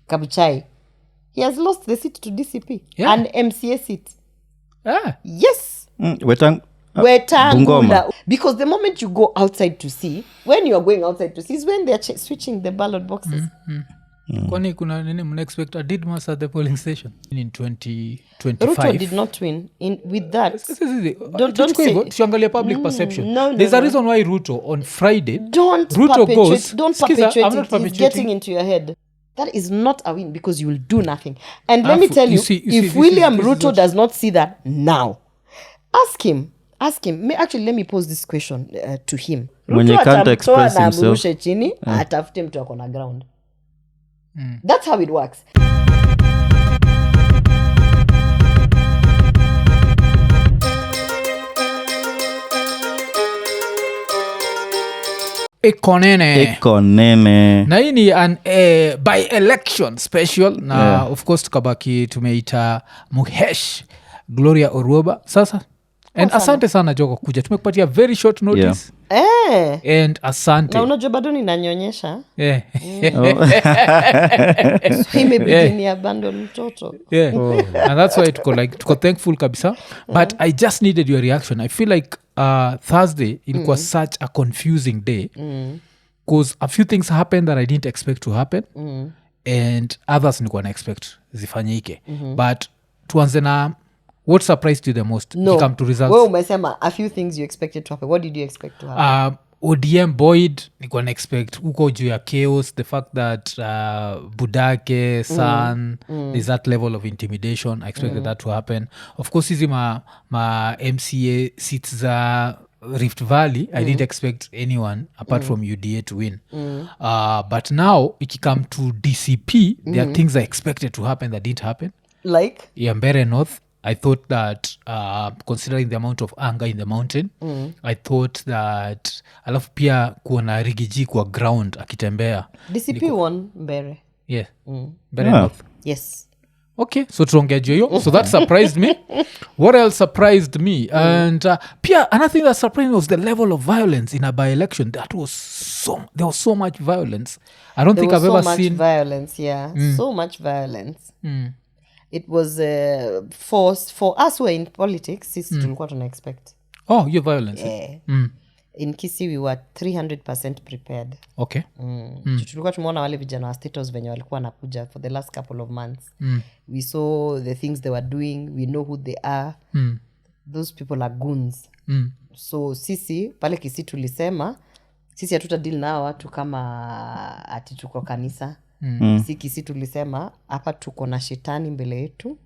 Kabuchai, he has lost the seat to DCP and MCA seat. Yes. Wetangula. Because the moment you go outside to see, when you are going outside to see is when they are switching the ballot boxes. Kwani kuna nini mna expect a Didmas at the polling station in 2025? Ruto did not win with that. Don't say tuangalie public perception. There's a reason why Ruto on Friday don't perpetuate it. It's getting into your head. That is not a win because you will do nothing. And let me tell you, if William Ruto does not see that now, ask him. Actually, let me pose this question to him. When you can't express himself. Chini, atafute mtu ako na ground. That's how it works. Ikonene. Na hii ni an by-election special. Na of course tukabaki tumeita Muhesh Gloria Orwoba. Sasa and asante sana Joko kuja. Tumekupatia very short notice. And asante. Na unajua bado ninanyonyesha. So imebidi abandon mtoto. And that's why tuko thankful kabisa. But I just needed your reaction. I feel like Thursday ilikuwa such a confusing day. Because a few things happened that I didn't expect to happen. And others nilikuwa na expect zifanyike. But tuanze na what surprised you the most? You come to results. Well, umesema a few things you expected to happen. What did you expect to happen? ODM Boyd, nilikuwa na expect uko juu ya chaos, the fact that Budake, San, there's that level of intimidation. I expected that to happen. Of course, hizi ma MCA seats za Rift Valley, I didn't expect anyone apart from UDA to win. But now, ikikam to DCP, there are things I expected to happen that didn't happen. Like? Mbeere North. I thought that considering the amount of anger in the mountain, I thought that alafu pia kuona Rigiji kwa ground akitembea. DCP won Mbeere. Yeah. Mbeere North. Yes. Okay, so tuongea hiyo. So that surprised me. What else surprised me? And pia another thing that surprised me was the level of violence in a by-election. There was so much violence. I don't think I've ever seen violence. Yeah, so much violence. It was for us who are in politics, sisi tulikuwa tuna expect. Oh, your violence. In Kisii we were 300% prepared. Okay. Tulikuwa tumeona wale vijana wa status venye walikuwa nakuja for the last couple of months. We saw the things they were doing. We know who they are. Those people are goons. So sisi pale Kisii tulisema sisi hatuta deal na watu kama ati tuko kanisa. Sisi tulisema hapa tuko na shetani mbele yetu.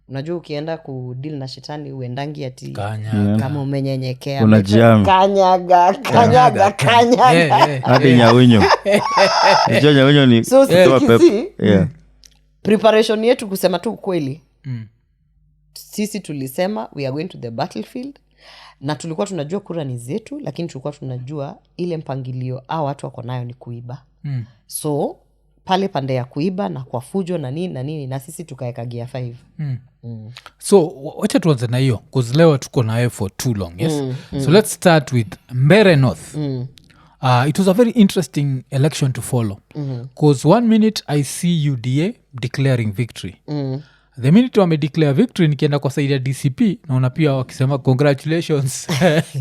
Unajua ukienda kudeal na shetani uendangi ati kama umenyenyekea kanyaga hadi nyawinyo. Nyawinyo ni so preparation yetu kusema tu ukweli. Sisi tulisema we are going to the battlefield na tulikuwa tunajua kura ni zetu, lakini tulikuwa tunajua ile mpangilio watu wako nayo ni kuiba. So pale pande ya kuiba na kwa fujo na nini na sisi tukaeka gear 5. So wacha tuanze na hiyo because leo tuko nayo for too long. Yes. So let's start with Mbeere North. It was a very interesting election to follow because one minute I see UDA declaring victory. The minute wame declare victory nikienda kwa side ya DCP naona pia wakisema congratulations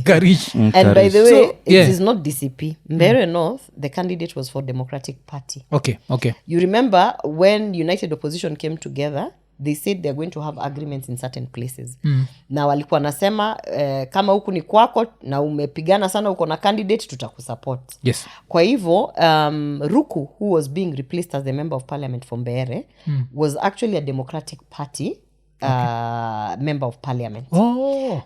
Karish. And by the way, it is not DCP. Mbeere North, the candidate was for Democratic Party. Okay. You remember when United Opposition came together, they said they're going to have agreements in certain places. Na walikuwa nasema kama huku ni kwako na umepigana sana uko na candidate tutakusupport. Yes. Kwa hivyo Ruku, who was being replaced as the member of parliament for Mbeere, was actually a Democratic Party member of parliament.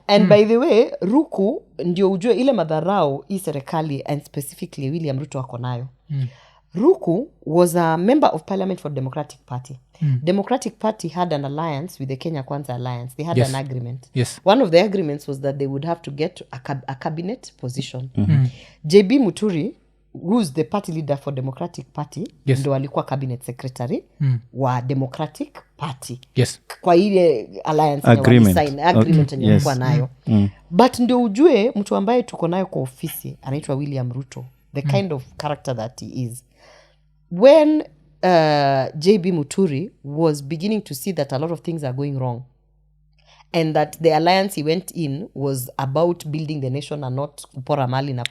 And by the way, Ruku ndio ujue ile madharau hii serikali and specifically William Ruto wako nayo. Ruku was a member of parliament for Democratic Party. Democratic Party had an alliance with the Kenya Kwanza Alliance. They had an agreement. Yes. One of the agreements was that they would have to get a cabinet position. JB Muturi, who's the party leader for Democratic Party, ndo alikuwa cabinet secretary wa Democratic Party. Yes. Kwa ile alliance agreement yenye walikuwa nayo. But ndo ujue mtu ambaye tuko nayo kwa ofisi anaitwa William Ruto, the kind of character that he is. When JB Muturi was beginning to see that a lot of things are going wrong, and that the alliance he went in was about building the nation and not kupora mali na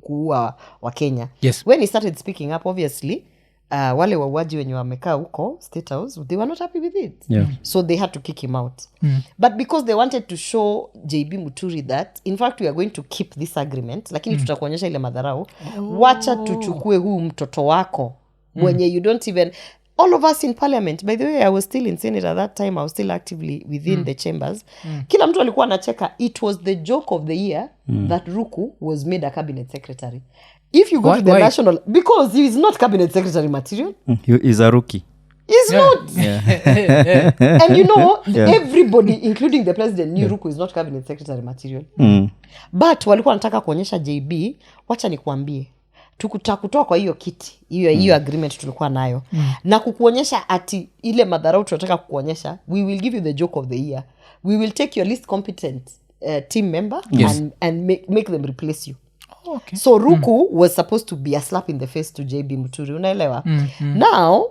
kuua wa Kenya. Yes. When he started speaking up, obviously wale wauaji wenye wamekaa huko State House, they were not happy with it. So they had to kick him out. But because they wanted to show JB Muturi that in fact we are going to keep this agreement, lakini tutakuonyesha ile madharau, wacha tuchukue huu mtoto wako mwenye you don't even, all of us in parliament, by the way, I was still in Senate at that time, I was still actively within the chambers. Kila mtu alikuwa anacheka. It was the joke of the year that Ruku was made a cabinet secretary. If you go to the national, because he is not cabinet secretary material. He is a rookie. He's not. And you know, everybody, including the president, knew Ruku is not cabinet secretary material. But walikuwa wanataka kuonyesha JB, wacha nikuambie, tukutoa kwa hiyo kiti, hiyo agreement tulikuwa nayo, na kukuonyesha ati ile madharau tunataka kukuonyesha, we will give you the joke of the year. We will take your least competent team member and make them replace you. Okay. So Ruku was supposed to be a slap in the face to JB Muturi, unaelewa? Now,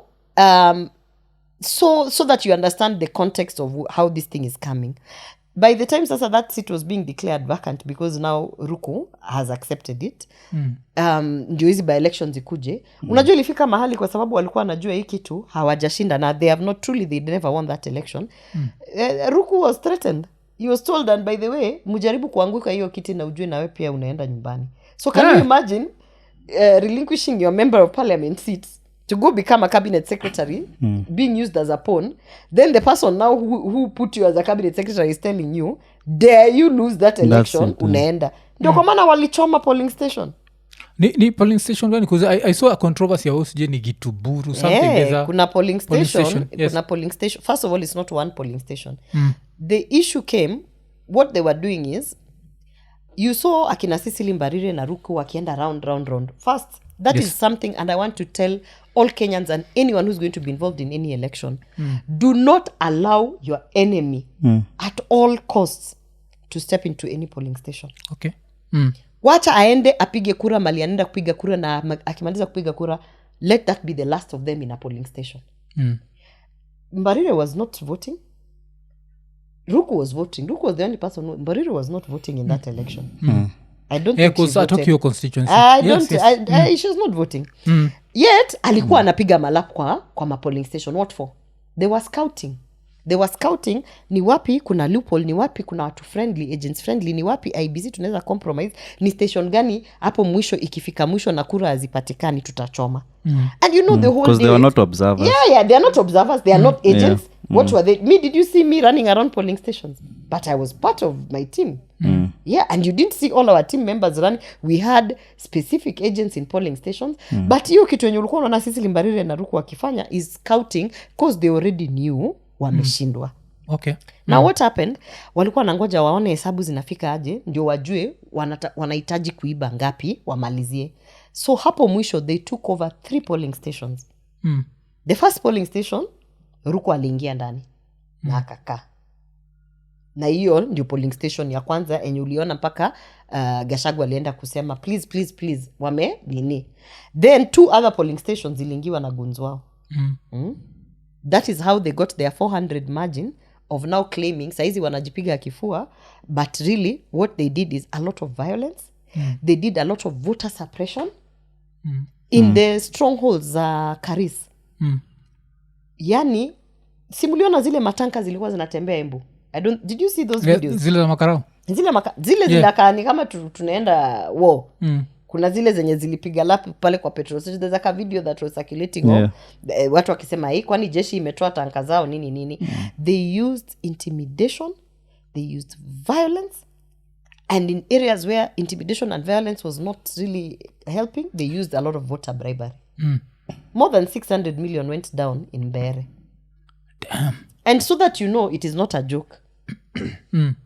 so that you understand the context of how this thing is coming. By the time sasa that seat was being declared vacant, because now Ruku has accepted it, ndio hizi by elections ikuje. Unajua ilifika mahali kwa sababu walikuwa wanajua hii kitu hawajashinda na they have not truly, they never won that election. Ruku was threatened. He was told, and by the way, mujaribu kuanguka hiyo kiti na ujue na wewe pia unaenda nyumbani. So can you imagine relinquishing your member of parliament seat to go become a cabinet secretary, being used as a pawn? Then the person now who put you as a cabinet secretary is telling you, dare you lose that election, unaenda. Ndio kwa maana walichoma polling station. Ni polling station gani? Because I saw a controversy about ni Gituburu something. Kuna polling station. Yes. Kuna polling station. First of all, it's not one polling station. The issue came, what they were doing is, you saw akina Cecily Mbeere na Ruku wakienda round. First, that is something, and I want to tell all Kenyans and anyone who's going to be involved in any election, do not allow your enemy at all costs to step into any polling station. Okay. Wacha aende apige kura mali anaenda kupiga kura, na akimaliza kupiga kura, let that be the last of them in a polling station. Mbeere was not voting. Ruku was voting. Ruku was the only person Mbeere was not voting in that election. I don't think because I talk to your constituency. I don't. Yes. She's not voting. Yet alikuwa anapiga malap kwa ma polling station. What for? They were scouting. Ni wapi kuna loophole, ni wapi kuna watu friendly, agents friendly, ni wapi IBC tunaweza compromise, ni station gani hapo mwisho ikifika mwisho na kura hazipatikani tutachoma. And you know the whole because they are not observers. Yeah, they are not observers, they are not agents. What were they? Did you see me running around polling stations? But I was part of my team. Yeah, and you didn't see all our team members running. We had specific agents in polling stations. But hiyo kitu yenye ulikuwa unaona Cecily Mbeere na Ruku wakifanya is scouting, because they already knew wameshindwa. Okay. Now what happened? Walikuwa nangoja waone hesabu zinafika aje ndio wajue wanahitaji kuiba ngapi wamalizie. So hapo mwisho they took over 3 polling stations. The first polling station Ruku aliingia ndani na akakaa. Na hiyo ndio polling station ya kwanza enye uliona mpaka Gachagua alienda kusema please wame nini. Then 2 other polling stations ziliingiwa na guns wao. That is how they got their 400 margin of now claiming saizi wanajipiga kifua, but really what they did is a lot of violence. They did a lot of voter suppression in the strongholds za Karis. Yani simuliona zile matanka zilikuwa zinatembea Embu. Did you see those videos? Zile za makarao. Zile zinakaa ni kama tunaenda war. Kuna zile zenye zilipiga lapi pale kwa petrol station. There's a video that was circulating watu wakisema hii kwani jeshi imetoa tanka zao nini. They used intimidation, they used violence, and in areas where intimidation and violence was not really helping, they used a lot of voter bribery. More than 600 million went down in Mbeere. Damn. And so that you know it is not a joke.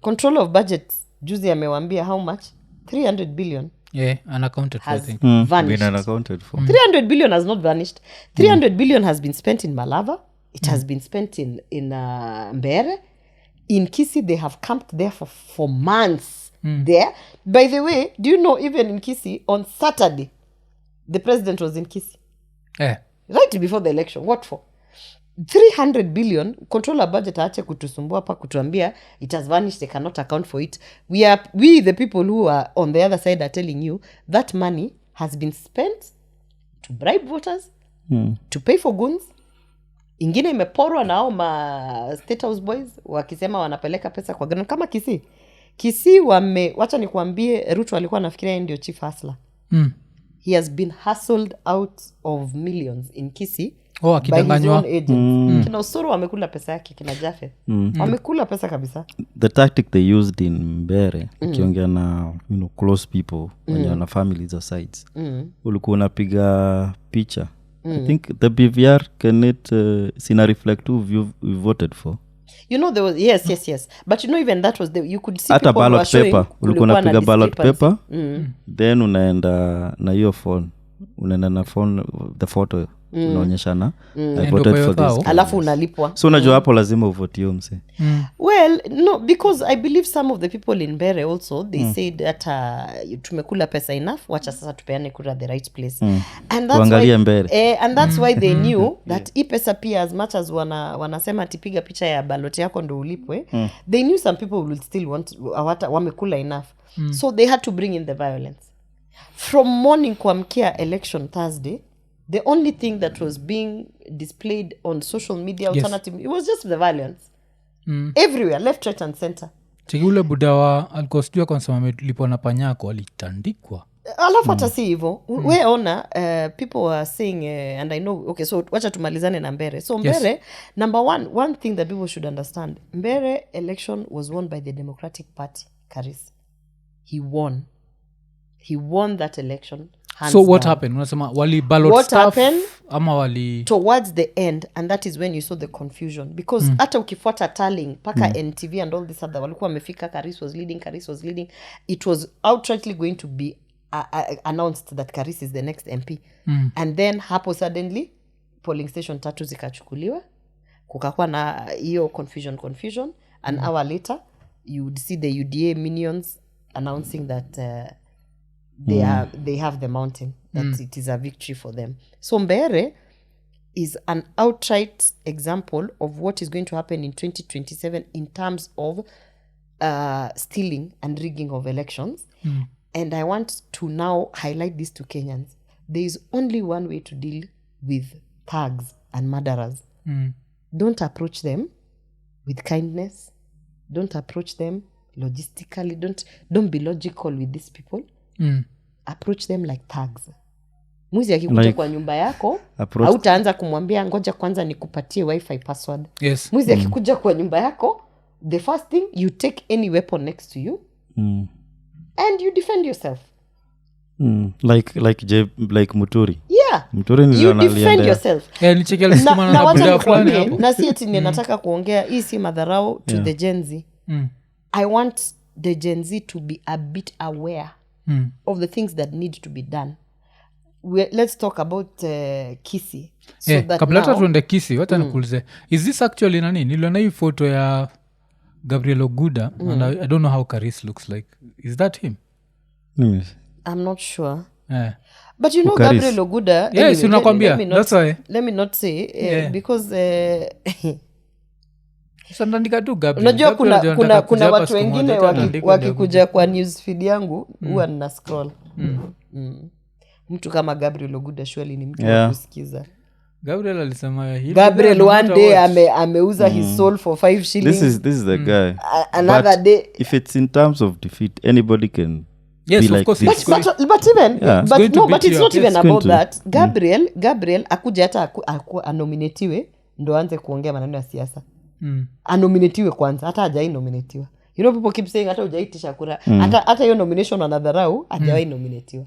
Control of budget juzi amewambia how much? 300 billion. Yeah, unaccounted for, I think. Vanished. Been unaccounted for. 300 billion has not vanished. 300 billion has been spent in Malava. It has been spent in Mbeere. In Kisii, they have camped there for months there. By the way, do you know even in Kisii, on Saturday, the president was in Kisii. Yeah. right before the election. What for? 300 billion controller budget aache kutusumbua hapa kutuambia it has vanished, they cannot account for it. We the people who are on the other side are telling you that money has been spent to bribe voters, to pay for goons. Ingine imeporwa nao ma State House boys wakisema wanapeleka pesa kwa ground kama Kisii wacha nikuambie Ruto alikuwa anafikiria ndio chief hustler. He has been hustled out of millions in Kisii. Akidanganywa. Kina Osoro wamekula pesa yake, kina Jaffe. Wamekula pesa kabisa. The tactic they used in Mbeere, ukiongea na close people, when you're na families or sides. Ulikuwa unapiga picha. I think the BVR can it sina reflect who you voted for. There was yes. But even that was you could see at people ballot paper. Ulikuwa unapiga ballot paper. Then unaenda na your phone. Unaenda na phone the photo. Unaonyeshana I voted for this. Alafu unalipwa. So unajua hapo lazima uvote mse. Well, no, because I believe some of the people in Mbeere also they said that tumekula pesa enough, wacha sasa tupeane kura the right place. And that's why and that's why they knew that hii pesa pia as much as wanasema tipiga picha ya ballot yako ndo ulipwe, they knew some people will still want wamekula enough. So they had to bring in the violence. From morning kuamkia election Thursday, the only thing that was being displayed on social media alternative, it was just the violence. Everywhere, left, right and center. Chiki ule budawa alikosijua kwa nsema lipo na panyako alitandikwa. Alafu hata si hivyo. We ona, people were saying, and I know, okay, so wacha tumalizane na Mbeere. So Mbeere, number one thing that people should understand, Mbeere election was won by the Democratic Party, Karis. He won that election. So what happened? Unasema wali ballot what stuff happened ama wali towards the end, and that is when you saw the confusion, because hata ukifuata tallying paka NTV and all this other walikuwa wamefika Karis was leading. It was outrightly going to be announced that Karis is the next MP. And then hapo suddenly polling station 3 zikachukuliwa, kukakuwa na hiyo confusion. An hour later you would see the UDA minions announcing that they have the mountain, that it is a victory for them. So Mbeere is an outright example of what is going to happen in 2027 in terms of stealing and rigging of elections. And I want to now highlight this to Kenyans. There is only one way to deal with thugs and murderers. Don't approach them with kindness. Don't approach them logistically. Don't be logical with these people. Approach them like thugs. Mwizi akikuja kwa nyumba yako hautaanza kumwambia ngoja kwanza nikupatie wifi password. Mwizi akikuja kwa nyumba yako, the first thing, you take any weapon next to you and you defend yourself. Like Muturi. Yeah. Muturi ni you defend yourself. Nicheki alisema na wacha nikwambie, na si eti ninataka kuongea hii si madharau to the Gen Z. I want the Gen Z to be a bit aware of the things that need to be done. Let's talk about Kisii. So that kabla tuende Kisii, wacha nikuulize, is this actually nani? Niliona hii photo ya Gabriel Oguda and I don't know how Karis looks like. Is that him? I'm not sure. But you know Gabriel Oguda, yes, unakwambia. That's why. Let me not say because unajua kuna watu wengine wakikuja kwa news feed yangu huwa nina scroll. Mtu kama Gabriel Oguda surely ni mtu wa kusikiza. Gabriel alisema Gabriel one day ameuza his soul for 5 shillings. This is the guy. Another but day, if it's in terms of defeat, anybody can yes, be of like course. this. But even but no, but it's not even about that. Gabriel akuja hata anominatiwe ndo anze kuongea maneno ya siasa. Anominatiwe kwanza, hata hajai nominatiwa. You know, people keep saying hata hujaitisha kura. Hata hiyo nomination wanadharau, hajawai nominatiwa.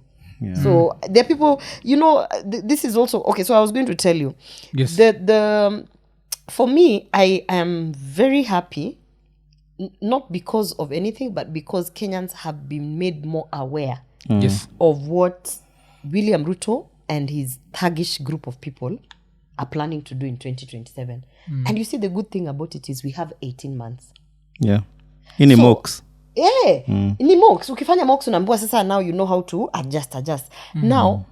So there are people, this is also okay. So I was going to tell you, yes, the for me, I am very happy, not because of anything, but because Kenyans have been made more aware yes, of what William Ruto and his thuggish group of people are planning to do in 2027. And you see, the good thing about it is we have 18 months. Yeah. Ini mocks. Ni mocks. Ukifanya mocks unaambiwa sasa now you know how to adjust. Now,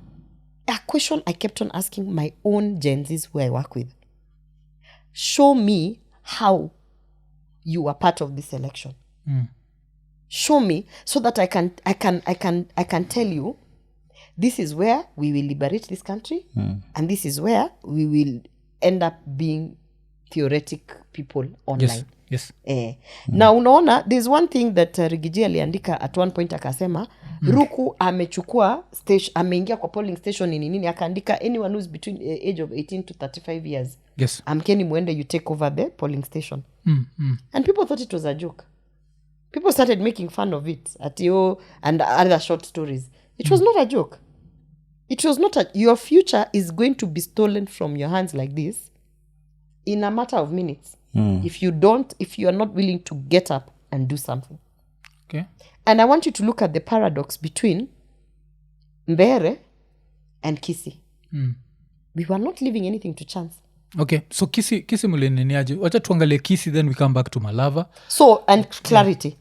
a question I kept on asking my own Gen Zs who I work with. Show me how you are part of this election. Show me so that I can tell you this is where we will liberate this country and this is where we will end up being theoretic people online. Yes. Now unaona there's one thing that Rigiji aliandika at one point akasema Ruku amechukua station, ameingia kwa polling station nini akaandika anyone who's between age of 18 to 35 years. Yes. Amkeni muende you take over the polling station. And people thought it was a joke. People started making fun of it at and other short stories. It was not a joke. It was not your future is going to be stolen from your hands like this in a matter of minutes. If you are not willing to get up and do something. Okay. And I want you to look at the paradox between Mbeere and Kisii. We were not leaving anything to chance. Okay, so Kisii mlininiaje? Wacha tuangalie Kisii, then we come back to Malava. So, and clarity.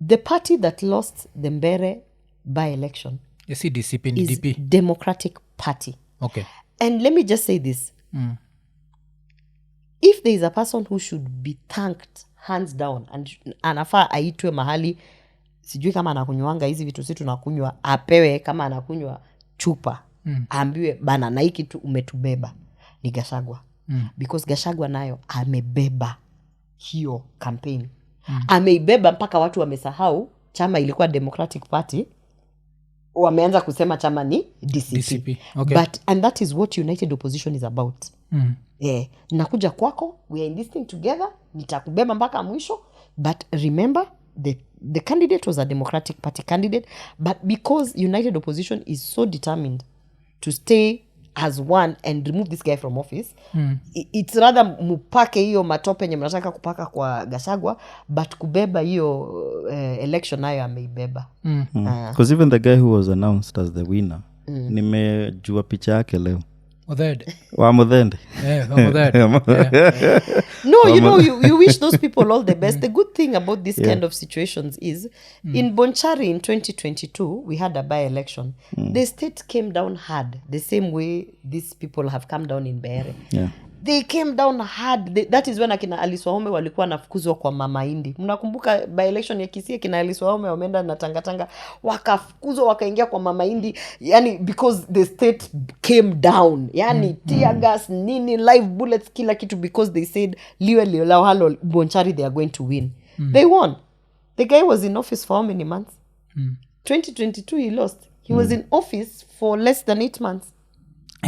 The party that lost the Mbeere by-election is DCP, is DP. Democratic Party. Okay. And let me just say this. If there is a person who should be thanked hands down and anafaa aitwe mahali sijui kama anakunywanga hizi vitu si tunakunywa apewe kama anakunywa chupa aambiwe bana na hiki tu umetubeba ni Gachagua. Because Gachagua nayo amebeba hiyo campaign. Ameibeba mpaka watu wamesahau chama ilikuwa Democratic Party, wameanza kusema chama ni DCP. Okay. And that is what united opposition is about. Nakuja kwako, we are in this thing together, nitakubeba mpaka mwisho. But remember, the candidate was a Democratic Party candidate, but because united opposition is so determined to stay as one and remove this guy from office, it's rather mupake hiyo matope yenye mnataka kupaka kwa Gachagua, but kubeba hiyo election nayo ameibeba. Because even the guy who was announced as the winner, nimejua picha yake leo. Wamuthende. No, you know, you wish those people all the best. The good thing about this kind of situations is in Bonchari in 2022 we had a by-election. The state came down hard the same way these people have come down in Mbeere. They came down hard. That is when akina Alice Wahome walikuwa nafukuzwa kwa Mama Indi. Mnakumbuka by-election ya Kisii akina Alice Wahome wameenda na Tanga wakafukuzwa wakaingia kwa Mama Indi, yani because the state came down, yani tear gas nini live bullets kila kitu, because they said liwe halo Bonchari they are going to win. They won. The guy was in office for how many months? 2022 he lost. He was in office for less than 8 months.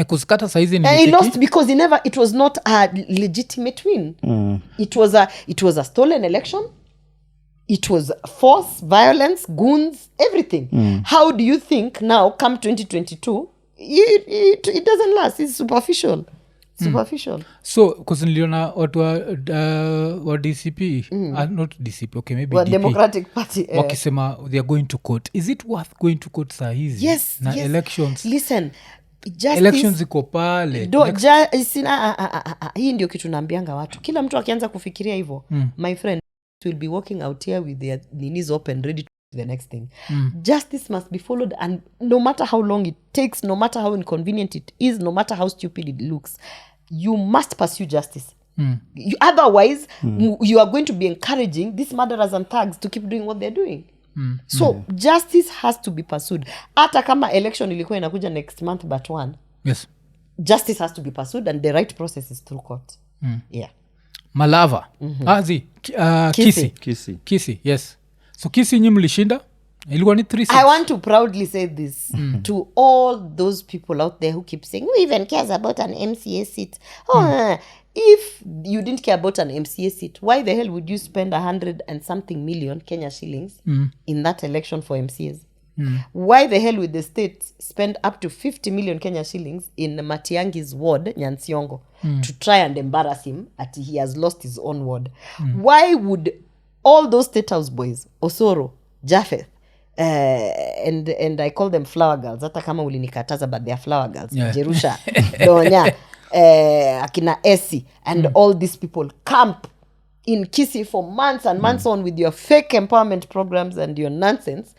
Kuzikata saizi ni he lost because it was not a legitimate win. It was a stolen election. It was force, violence, goons, everything. How do you think now come 2022 it doesn't last? It's superficial. So because niliona watu wa DCP not DCP, okay, maybe DP, Democratic Party wakisema they are going to court. Is it worth going to court saa hizi? Yes, na elections? Listen, elections ziko pale. Hii ndio kitu naambianga watu. Kila mtu akianza kufikiria hivyo, my friend will be walking out here with their knees open ready to do the next thing. Justice must be followed, and no matter how long it takes, no matter how inconvenient it is, no matter how stupid it looks, you must pursue justice. Otherwise, you are going to be encouraging these murderers and thugs to keep doing what they're doing. So justice has to be pursued. Hata kama election ilikuwa inakuja next month but one. Yes. Justice has to be pursued and the right process is through court. Malava. Kisii, yes. So Kisii nyi mlishinda? Ilikuwa ni 3-6. I want to proudly say this to all those people out there who keep saying, who even cares about an MCA seat? If you didn't care about an MCA seat, why the hell would you spend 100 and something million Kenya shillings in that election for MCAs? Why the hell would the state spend up to 50 million Kenya shillings in Matiangi's ward, Nyansiongo, to try and embarrass him at he has lost his own ward? Why would all those state house boys, Osoro, Japheth, and I call them flower girls, hata kama ulinikataza, but they are flower girls, Jerusha, Donya, akina Essie, and all these people camp in Kisii for months and months on with your fake empowerment programs and your nonsense,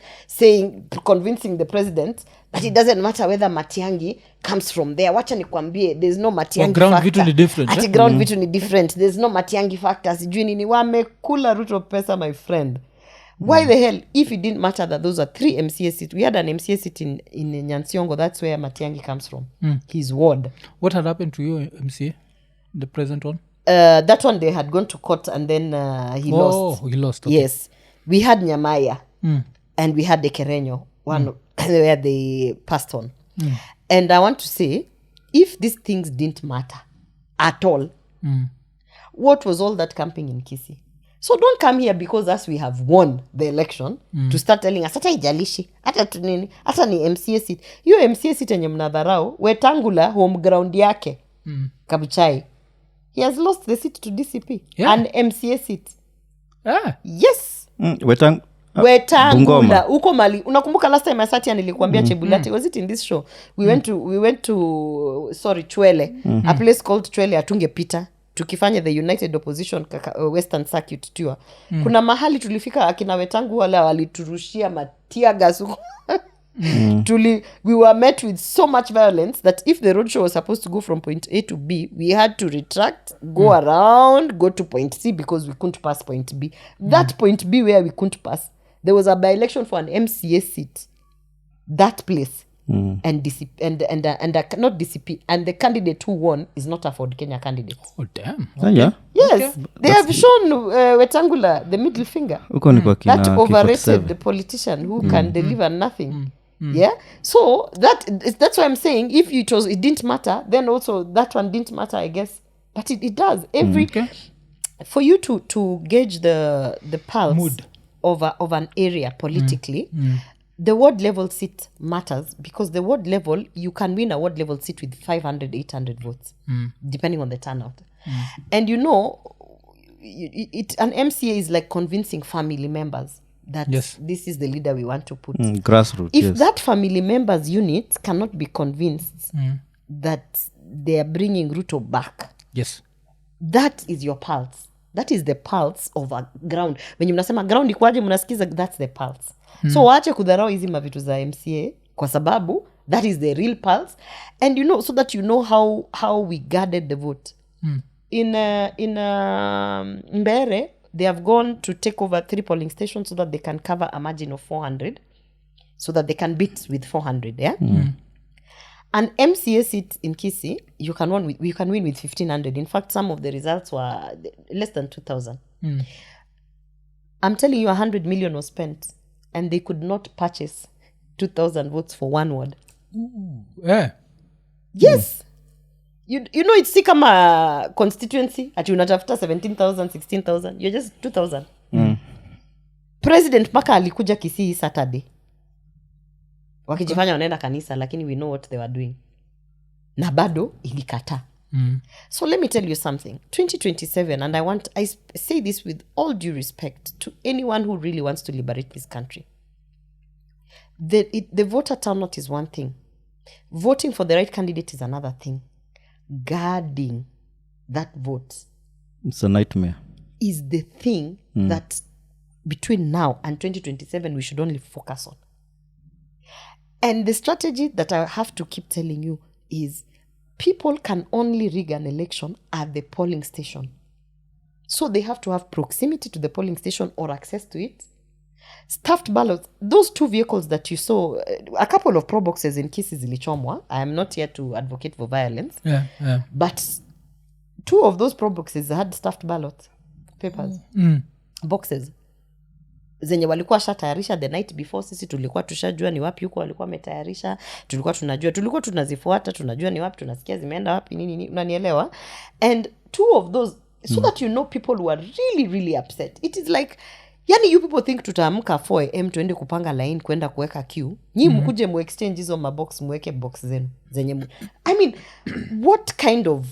convincing the president but it doesn't matter whether Matiangi comes from there. Wacha nikwambie, there's no Matiangi ground factor. vitu ni different, Ati ground vitu ni different. There's no Matiangi factor. Sijui nini wamekula Ruto pesa, my friend. Why the hell, if it didn't matter that those are 3 MCA seats, we had an MCA seat in Nyansiongo, that's where Matiangi comes from. His ward. What had happened to your MCA, the present one? That one they had gone to court and then he lost. Oh, he lost. Okay. Yes. We had Nyamaya and we had the Kerenyo, one where they passed on. And I want to say, if these things didn't matter at all, what was all that camping in Kisii? So don't come here because us we have won the election to start telling us, hata ijalishi, hata tunini, hata ni MCA seat. Hiyo MCA seat yenye mnadharau, Wetangula home ground yake, Kabuchai. He has lost the seat to DCP. Yeah. An MCA seat. Ah. Yes. Bungoma. Uko mali. Unakumbuka last time Asatia nilikuambia Chebulati. Was it in this show? We went to Chwele. A place called Chwele atungepita. Tukifanya the United Opposition Western Circuit tour. Kuna mahali tulifika akina Wetangu wale waliturushia matia gas. We were met with so much violence that if the road show was supposed to go from point A to B, we had to retract, go around, go to point C because we couldn't pass point B. That point B where we couldn't pass, there was a by-election for an MCA seat. That place. And DCP, and not DCP, and the candidate who won is not a Ford Kenya candidate. Oh, damn. Okay. Yeah. Yes, okay. They have shown Wetangula the middle finger. That overrated the politician who can deliver nothing. Yeah, so that's why I'm saying if it didn't matter, then also that one didn't matter, I guess. But it does. For you to gauge the pulse mood of an area politically. The ward level seat matters because the ward level, you can win a ward level seat with 500, 800 votes, depending on the turnout. And an MCA is like convincing family members that this is the leader we want to put. Grassroots, if that family members unit cannot be convinced that they are bringing Ruto back, that is your pulse. That is the pulse of a ground. When you mnasema ground ikuaje mnasikiza, that's the pulse. So waache kudharau hizi mavitu za MCA kwa sababu that is the real pulse, and so that how we guarded the vote. In Mbeere, they have gone to take over 3 polling stations so that they can cover a margin of 400, so that they can beat with 400. Yeah. An MCA seat in Kisii, you can win with 1,500. In fact, some of the results were less than 2,000. I'm telling you, 100 million was spent, and they could not purchase 2,000 votes for one ward. Yeah. Yes. You know, it's si kama constituency ati unatafuta 17,000, 16,000. You're just 2,000. President Maka alikuja Kisii Saturday. Wakijifanya wanaenda kanisa, lakini we know what they were doing. Na bado ilikata. So let me tell you something. 2027, and I say this with all due respect to anyone who really wants to liberate this country. The voter turnout is one thing. Voting for the right candidate is another thing. Guarding that vote, it's a nightmare, is the thing that between now and 2027 we should only focus on. And the strategy that I have to keep telling you is people can only rig an election at the polling station. So they have to have proximity to the polling station or access to it. Stuffed ballots, those 2 vehicles that you saw, a couple of pro boxes in Kisii zilichomwa. I am not here to advocate for violence. Yeah. But 2 of those pro boxes had stuffed ballot papers. Boxes. Zenye walikuwa shatayarisha the night before. Sisi tulikuwa tushajua ni wapi huko walikuwa wametayarisha. Tulikuwa tunazifuata, tunajua ni wapi, tunasikia zimeenda wapi, nini, unanielewa? And 2 of those, so that people were really, really upset. It is like, yani you people think tutaamka 4 am tuende kupanga line kwenda kuweka queue. Nyi mkuje mu-exchange hizo mabox, muweke box zenu. I mean, what kind of,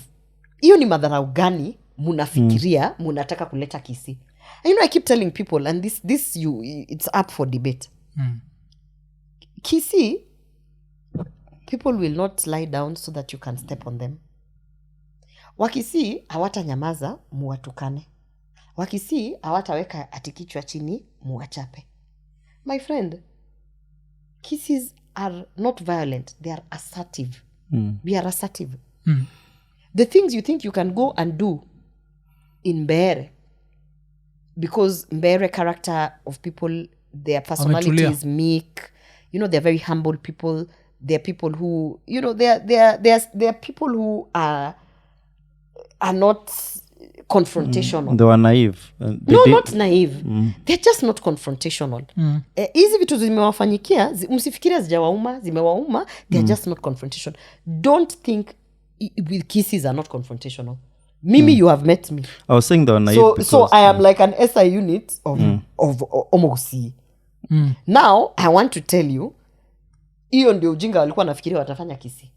hiyo ni madharau gani munafikiria munataka kuleta Kisii? I keep telling people, and it's up for debate. Kisii, people will not lie down so that you can step on them. Wakisii hawata nyamaza muwatukane. Wakisii hawataweka atikichwa chini muwachape. My friend, Kisii is are not violent, they are assertive. We are assertive. The things you think you can go and do in Mbeere, because Mbeere character of people, their personality is meek, they're very humble people. They're people who, they're people who are not confrontational. They were naive. Not naive. They're just not confrontational. Hizi vitu zimewafanyikia, msifikiria zijawauma, zimewauma, they're just not confrontational. Don't think with kisses are not confrontational. Mimi, you have met me. I was saying they were naive so I am like an SI unit of Omosi. Now, I want to tell you, hiyo ndio ujinga walikuwa nafikiria watafanya kisi.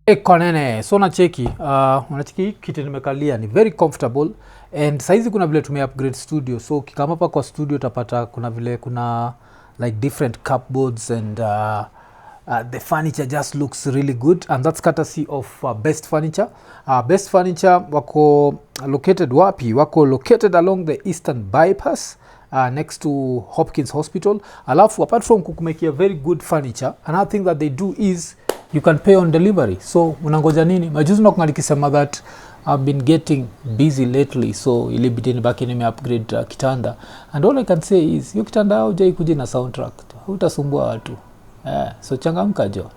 Ikonini. So unacheki kiti nimekalia ni very comfortable, and saizi kuna vile tume-upgrade studio. So kikama hapa kwa studio utapata kuna like different cupboards, and the furniture just looks really good, and that's courtesy of Best Furniture. Best Furniture wako located wapi? Wako located along the Eastern Bypass, next to Hopkins Hospital. Alafu apart from kukumekia very good furniture, another thing that they do is you can pay on delivery. So unangoja nini? Majuzi nakunga nikisema that I've been getting busy lately, so ilibidi nibaki nime-upgrade kitanda, and all I can say is hiyo kitanda haujai kuja na soundtrack, hutasumbua watu. So changamka jo.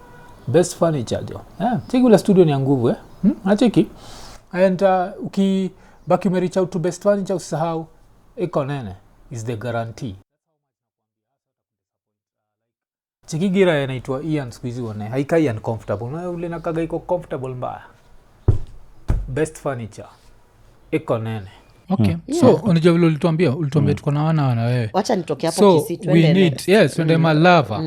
Best Furniture jo. Cheki ule studio ni ya nguvu Nacheki. And ukibaki ume-reach out to Best Furniture, usisahau Ikonini is the guarantee. Cheki gira inaitwa Ian squeeze one. Haikai uncomfortable. Na ule nakaga iko comfortable mbaya. Best Furniture Ikonini. Okay. So unajua vile ulituambia tuko na wana wewe. Wacha nitoke hapo kisi twende. So we need twende Malava.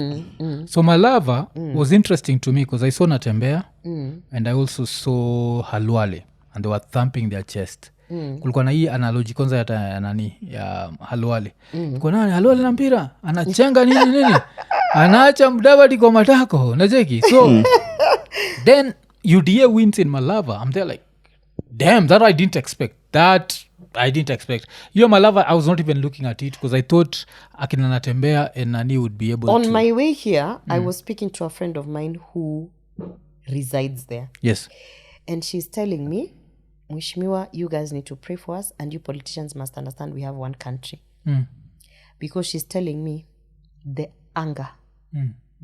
So Malava was interesting to me because I saw Natembea and I also saw Halwale, and they were thumping their chest. Kulikuwa na hii analogy kwanza ya Halwale. Kulikuwa na Halwale na mpira anachenga nini anaacha Mudavadi kwa matako unacheki. So then UDA wins in Malava. I'm there like, damn, that I didn't expect. Your Malava, I was not even looking at it because I thought akina Natembea and Nani would be able to. On my way here, I was speaking to a friend of mine who resides there. Yes. And she's telling me, Mheshimiwa, you guys need to pray for us, and you politicians must understand we have one country. Because she's telling me the anger,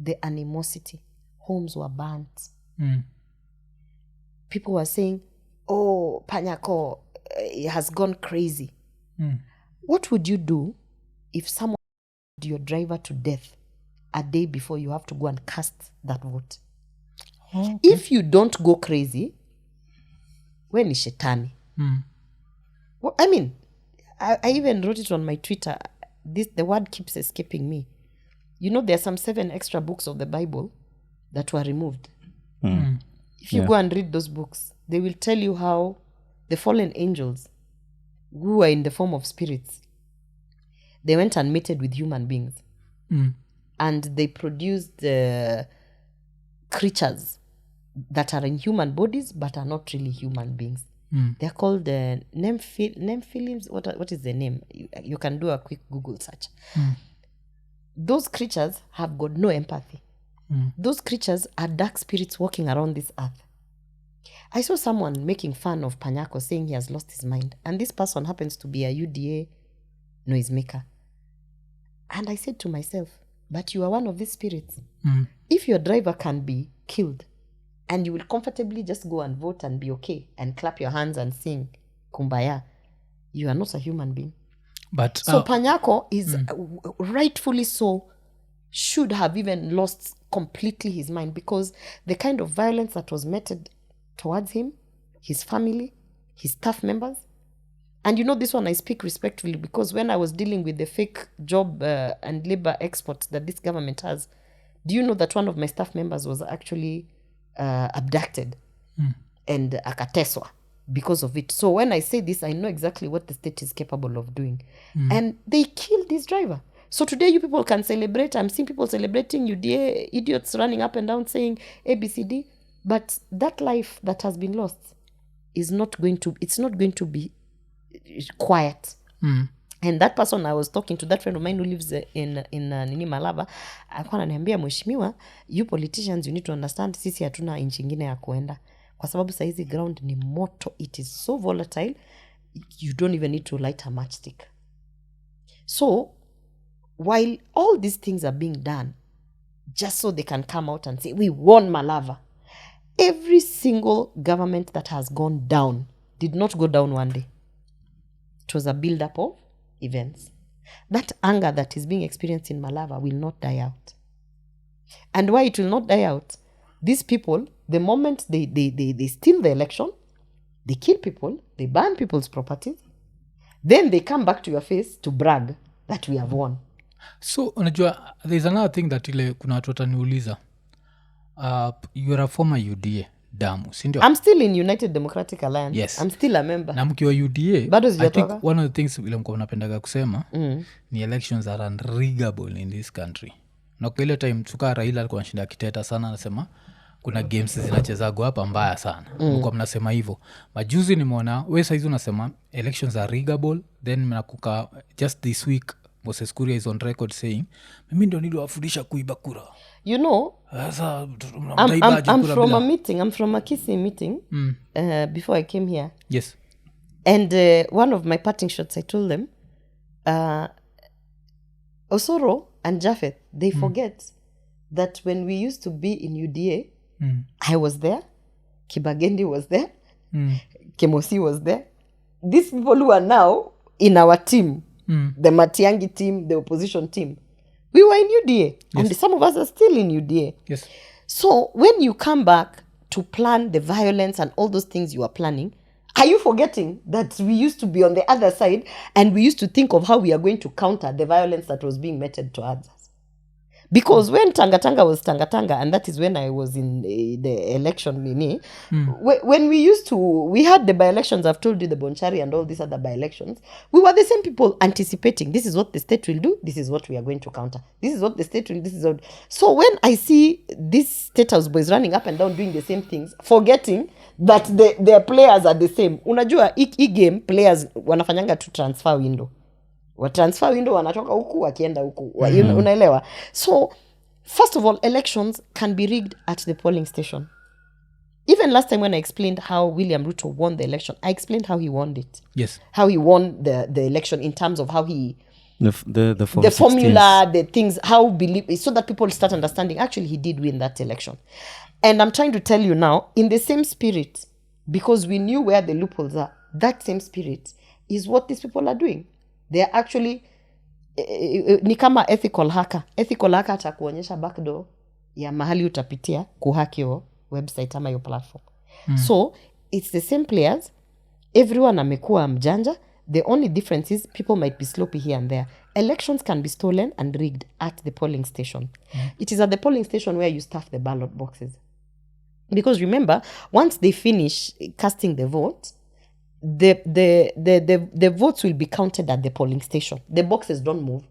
the animosity, homes were burnt. People were saying, oh, Panyako has gone crazy. What would you do if someone put your driver to death a day before you have to go and cast that vote? Okay. If you don't go crazy, when is shetani? Well, I mean, I even wrote it on my Twitter. The word keeps escaping me. There are some 7 extra books of the Bible that were removed. If you go and read those books, they will tell you how the fallen angels, who are in the form of spirits, they went and mated with human beings. And they produced creatures that are in human bodies but are not really human beings. They're called Nephilims. What is the name? You can do a quick Google search. Those creatures have got no empathy. Those creatures are dark spirits walking around this earth. I saw someone making fun of Panyako, saying he has lost his mind. And this person happens to be a UDA noisemaker. And I said to myself, but you are one of these spirits. If your driver can be killed, and you will comfortably just go and vote and be okay and clap your hands and sing Kumbaya, you are not a human being. But so Panyako is rightfully so, should have even lost completely his mind, because the kind of violence that was meted towards him, his family, his staff members. And this one I speak respectfully, because when I was dealing with the fake job and labor export that this government has, do you know that one of my staff members was actually abducted and akateswa because of it? So when I say this, I know exactly what the state is capable of doing. And they killed this driver. So today you people can celebrate. I'm seeing people celebrating, UDA idiots running up and down saying ABCD. But that life that has been lost is not going to, it's not going to be quiet. And that person I was talking to, that friend of mine who lives in nini Malava, alikuwa ananiambia mheshimiwa, you politicians you need to understand, sisi hatuna nchi nyingine ya kuenda kwa sababu saizi ground ni moto, it is so volatile, you don't even need to light a matchstick. So while all these things are being done just so they can come out and say we won Malava, every single government that has gone down did not go down one day. It was a build-up of events. That anger that is being experienced in Malava will not die out. And why it will not die out? These people, the moment they steal the election, they kill people, they burn people's properties, then they come back to your face to brag that we have won. So unajua there's another thing that ile kuna watu wataniuliza, you are a former UDA damu, sindio? I'm still in United Democratic Alliance. Yes. I'm still a member. Na mkiwa UDA, Bado I sijatoka. think one of the things ile mko mnapendaga kusema ni elections are unriggable in this country. Na kwa ile time tuka Raila alikuwa anashinda kiteta sana, anasema kuna games zinachezagwa hapa mbaya sana. Mko mnasema hivyo. Majuzi nimeona wewe saizi unasema elections are riggable, then mnakuka just this week Moses Kuria is on record saying mimi ndio niliwafundisha kuiba kura. You know, Sasa I'm from a meeting. I'm from a Kisi meeting before I came here. Yes. And one of my parting shots, I told them, Osoro and Japheth, they forget that when we used to be in UDA, I was there, Kibagendi was there, Kemosi was there. These people who are now in our team, the Matiangi team, the opposition team, we were in UDA. Yes. And some of us are still in UDA. Yes. So when you come back to plan the violence and all those things you are planning, are you forgetting that we used to be on the other side and we used to think of how we are going to counter the violence that was being meted to others? Because when Tanga was Tanga, and that is when I was in the election, when we had the by-elections, I've told you the Bonchari and all these other by-elections, we were the same people anticipating, this is what the state will do, this is what we are going to counter. This is what the state will do, this is what... So when I see these state house boys running up and down doing the same things, forgetting that their players are the same. Unajua, hii game, players wanafanyanga to transfer window. Transfer window wanatoka huku wakienda huku. Unaelewa? So first of all, elections can be rigged at the polling station. Even last time when I explained how William Ruto won the election, I explained how he won it. Yes. How he won the election in terms of how he the formula, the things, how believe, so that people start understanding actually he did win that election. And I'm trying to tell you now, in the same spirit, because we knew where the loopholes are, that same spirit is what these people are doing. They are actually ni kama ethical hacker. Ethical hacker atakuonyesha backdoor ya mahali utapitia kuhack your website ama your platform. So it's the same players. Everyone amekuwa mjanja. The only difference is people might be sloppy here and there. Elections can be stolen and rigged at the polling station. It is at the polling station where you stuff the ballot boxes. Because remember, once they finish casting the vote, the votes will be counted at the polling station. The boxes don't move.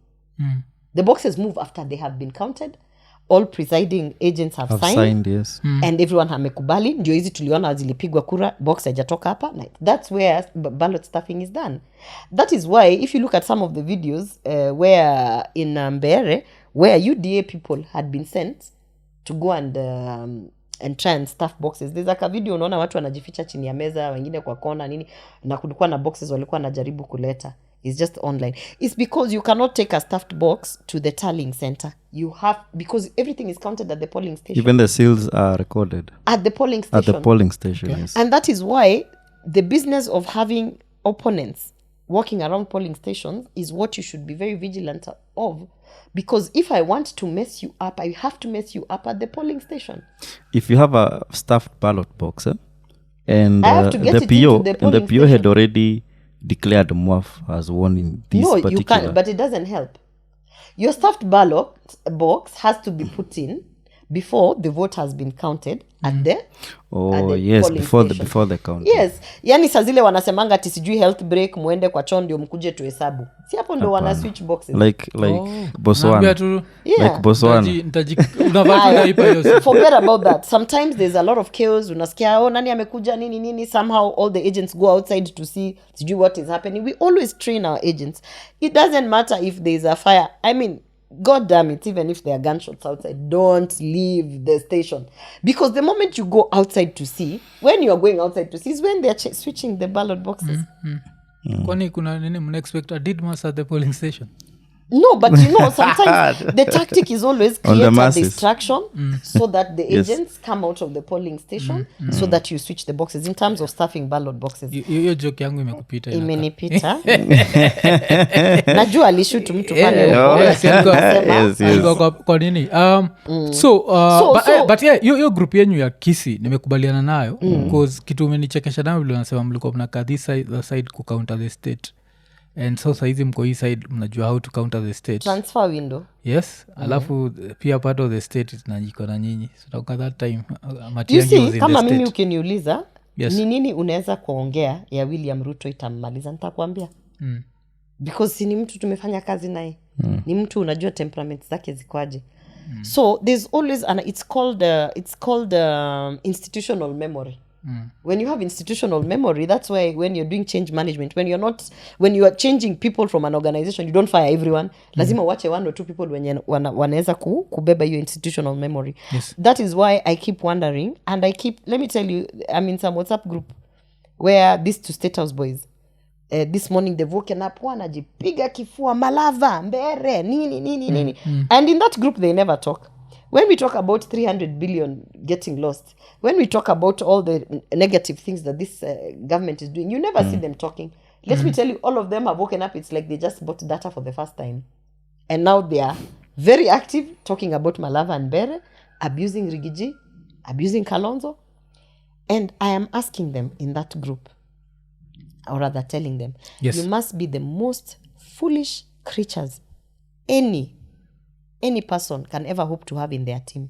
The boxes move after they have been counted. All presiding agents have signed. Yes. And everyone hamekubali. Ndio hizi tuliona zilipigwa kura, box haijatoka hapa. That's where ballot stuffing is done. That is why if you look at some of the videos where in Mbeere, where UDA people had been sent to go and try and stuff boxes. There's like a video unaona watu wanajificha chini ya meza, wengine kwa kona nini, na kulikuwa na boxes walikuwa wanajaribu kuleta. It's just online. It's because you cannot take a stuffed box to the tallying center. You have, because everything is counted at the polling station. Even the seals are recorded. At the polling station. At the polling station, yes. And that is why the business of having opponents walking around polling stations is what you should be very vigilant of. Because if I want to mess you up, I have to mess you up at the polling station. If you have a stuffed ballot box, and I have to get the PO had already declared Mwaf as won in this particular... you can't, but it doesn't help. Your stuffed ballot box has to be put in before the vote has been counted at the yes, polling before the count. Yes, yani saa zile wanasemanga ati sijui health break muende kwa choo ndio mkuje tuhesabu. Si hapo ndo wana switch boxes. Like Botswana. Yeah. Like Botswana. Forget about that. Sometimes there's a lot of chaos. Unasikia nani amekuja nini somehow all the agents go outside to see sijui what is happening. We always train our agents. It doesn't matter if there's a fire. I mean, God damn it, even if there are gunshots outside, don't leave the station. Because the moment you go outside to see, when you are going outside to see is when they're switching the ballot boxes. Kwani kuna nini mna-expect a didmas at the polling station? No, but sometimes the tactic is always create a distraction so that the agents come out of the polling station so that you switch the boxes in terms of stuffing ballot boxes. Hiyo joke yangu imekupita. Imenipita. Najua alishutu mtu pale. Kwa nini? But yeah, hiyo group yenyu ya Kisi nimekubaliana nayo because kitu umenichekesha nayo vile unasema mlikuwa mnakaa this side ku counter the state. And so saizi mko hii side mnajua how to counter the state transfer window. Yes, alafu pia part of the state iko na nyinyi, so that time you see kama mimi ukiniuliza ni nini unaweza kuongea ya William Ruto itammaliza, nitakwambia because si ni mtu tumefanya kazi naye ni mtu unajua temperament zake zikwaje. So there's always it's called institutional memory. When you have institutional memory, that's why when you're doing change management, when you are changing people from an organization, you don't fire everyone. Lazima wache one or two people when wanaweza kubeba your institutional memory. Yes. That is why I keep wondering, and let me tell you, I'm in some WhatsApp group where these two State House boys, this morning they've woken up, wanajipiga kifua, Malava, Mbeere, nini. And in that group they never talk. When we talk about 300 billion getting lost, when we talk about all the negative things that this government is doing, you never see them talking. Let me tell you, all of them have woken up. It's like they just bought data for the first time. And now they are very active talking about Malava and Mbeere, abusing Rigiji, abusing Kalonzo. And I am asking them in that group, or rather telling them, yes, you must be the most foolish creatures any person can ever hope to have in their team.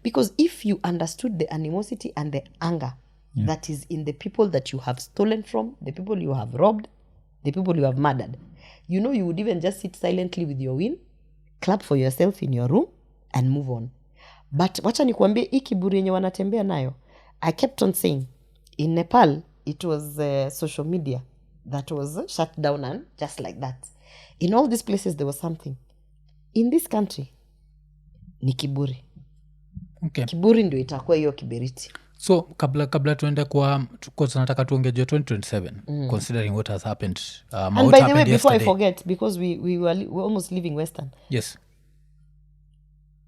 Because if you understood the animosity and the anger that is in the people that you have stolen from, the people you have robbed, the people you have murdered, you would even just sit silently with your win, clap for yourself in your room, and move on. But wacha nikuambie hii kiburi yenye wanatembea nayo. I kept on saying, in Nepal, it was social media that was shut down, and just like that. In all these places, there was something. In this country ni kiburi. Okay. Kiburi ndio itakuwa hiyo kiberiti. So kabla tuende kwa tunataka tuongejea 2027 considering what has happened. And by the way, before I forget, because we were almost leaving Western. Yes.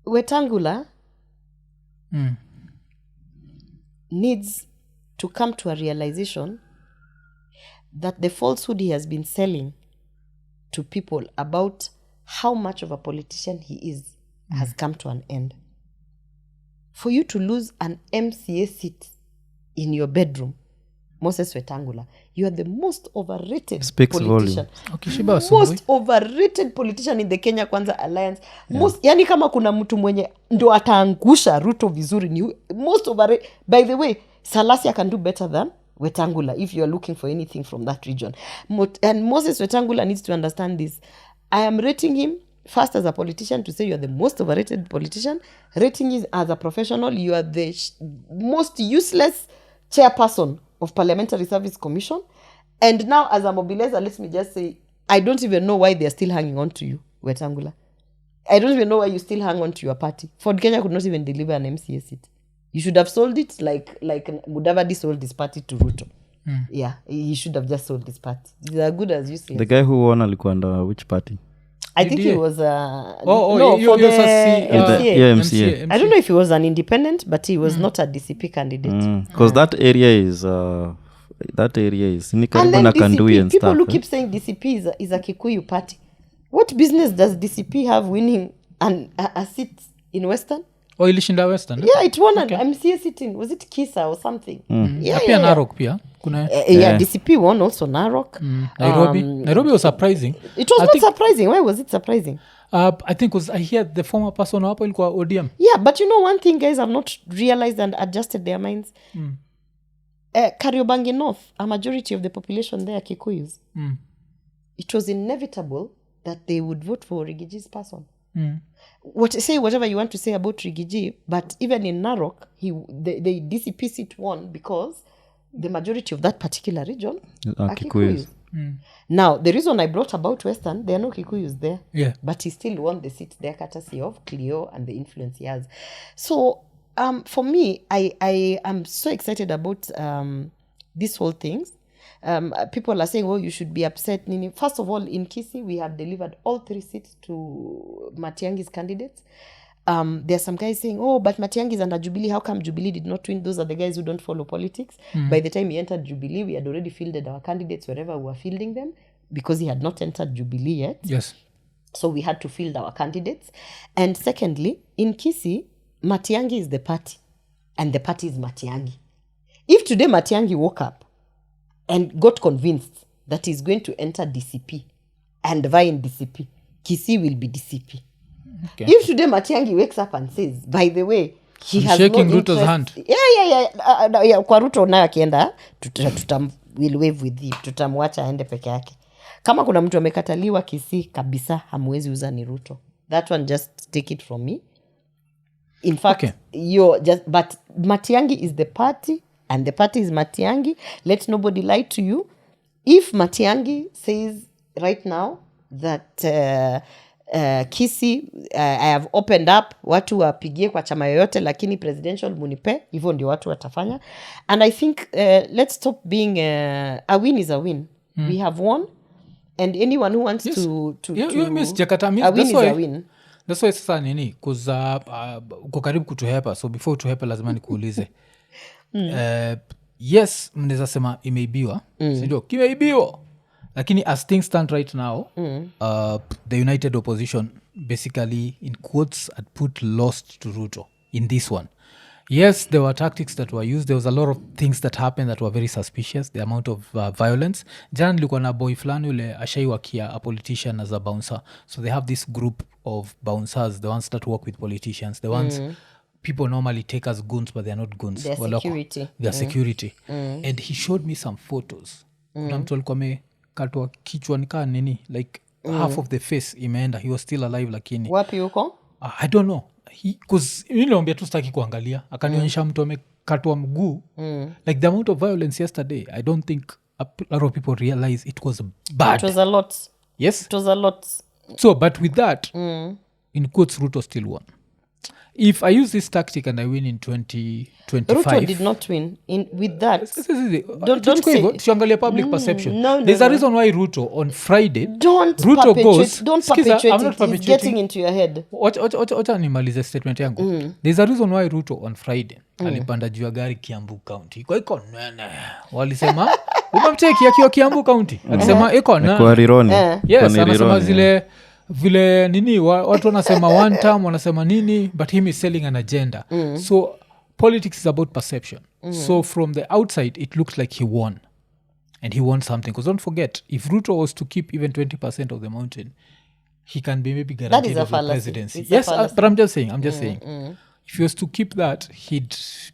Wetangula needs to come to a realization that the falsehood he has been selling to people about how much of a politician he is has come to an end. For you to lose an MCA seat in your bedroom, Moses Wetangula, you are the most overrated politician. Most overrated politician in the Kenya Kwanza Alliance. Yani kama kuna mtu mwenye ndo ataangusha Ruto vizuri ni most overrated. By the way, Salasia can do better than Wetangula if you are looking for anything from that region. And Moses Wetangula needs to understand this. I am rating him first as a politician to say you are the most overrated politician. Rating him as a professional, you are the most useless chairperson of Parliamentary Service Commission. And now as a mobilizer, let me just say, I don't even know why they are still hanging on to you, Wetangula. I don't even know why you still hang on to your party. Ford Kenya could not even deliver an MCA seat. You should have sold it like Mudavadi sold his party to Ruto. Yeah, he should have just sold his party. He's as good as you say. The guy who won alikuwa under which party? I think he was for the MCA. I don't know if he was an independent, but he was not a DCP candidate. Because that area is ni karibu na Kandui and stuff. People who keep saying DCP is a Kikuyu party. What business does DCP have winning a seat in Western? Ilishinda Western? Yeah, it won an MCA sitting. Was it Kisa or something? Yeah. Narok pia. Kuna DCP won also Narok. Nairobi was surprising. It was not surprising. Why was it surprising? I think was I hear the former person hapo ilikuwa ODM. Yeah, but you know one thing, guys, I've not realized and adjusted their minds. Kariobangi North, a majority of the population there are Kikuyus. It was inevitable that they would vote for Rigiji's person. Say whatever you want to say about Rigiji, but even in Narok, the DCP seat won because the majority of that particular region are Kikuyus. Now, the reason I brought about Western, there are no Kikuyus there. Yeah. But he still won the seat there, courtesy of Cleo and the influence he has. So, for me, I am so excited about this whole thing. People are saying, oh, you should be upset. Nini. First of all, in Kisii, we have delivered all 3 seats to Matiang'i's candidates. There are some guys saying, oh, but Matiang'i is under Jubilee. How come Jubilee did not win? Those are the guys who don't follow politics. By the time he entered Jubilee, we had already fielded our candidates wherever we were fielding them because he had not entered Jubilee yet. Yes. So we had to field our candidates. And secondly, in Kisii, Matiang'i is the party and the party is Matiang'i. If today Matiang'i woke up and got convinced that he's going to enter DCP and vie in DCP, Kisii will be DCP. Okay. If today Matiang'i wakes up and says, by the way, he has shaking no Ruto's hand. Yeah. Kwa Ruto nayo akienda, we'll wave with him. Tutamwacha aende peke yake. Kama kuna mtu amekataliwa Kisii kabisa, hamwezi uza ni Ruto. That one, just take it from me. In fact, but Matiang'i is the party and the party is Matiang'i. Let nobody lie to you. If Matiang'i says right now that Kisii, I have opened up, watu wapigie kwa chama yoyote, lakini presidential munipe, hivyo ndio watu watafanya. And I think let's stop being a win is a win. We have won, and anyone who wants to a win is a win. That's why sasa nini kuza uko karibu kutuhepa, so before tuhepa lazima nikuulize. Yes, mnaweza sema imeibiwa, sindio? Kimeibiwa. Lakini as things stand right now, the united opposition basically in quotes had put lost to Ruto in this one. Yes, there were tactics that were used. There was a lot of things that happened that were very suspicious, the amount of violence. Jana nilikuwa na boy fulani ule ashaiwakia a politician as a bouncer. So they have this group of bouncers, the ones that work with politicians, the ones people normally take as goons, but they're not goons. They're security. They're security. And he showed me some photos. Kuna mtu alikuwa amekatwa kichwa nikaa nini, like half of the face imeenda. He was still alive lakini. Wapi uko? I don't know. Because niliambia tu sitaki kuangalia, akanionyesha mtu amekatwa mguu. Like the amount of violence yesterday, I don't think a lot of people realize it was bad. It was a lot. Yes? It was a lot. So, but with that, in quotes, Ruto still won. If I use this tactic and I win in 2025... Ruto did not win with that. Don't say... Tuangalia public perception. There's a reason why Ruto on Friday... Don't perpetuate I'm not it. It's getting into your head. Wacha nimalize statement yangu. There's a reason why Ruto on Friday alipanda juu ya gari Kiambu County. Kwa iko nene. Walisema, umemcheki akiwa Kiambu County. Alisema iko nene. Kwa Rironi. Yes, anasema zile... vile nini watu wanasema one term wanasema nini, but him is selling an agenda. So politics is about perception. So from the outside it looks like he won, and he won something, because don't forget, if Ruto was to keep even 20% of the mountain, he can be maybe guaranteed of the presidency. Yes, but I'm just saying if he was to keep that,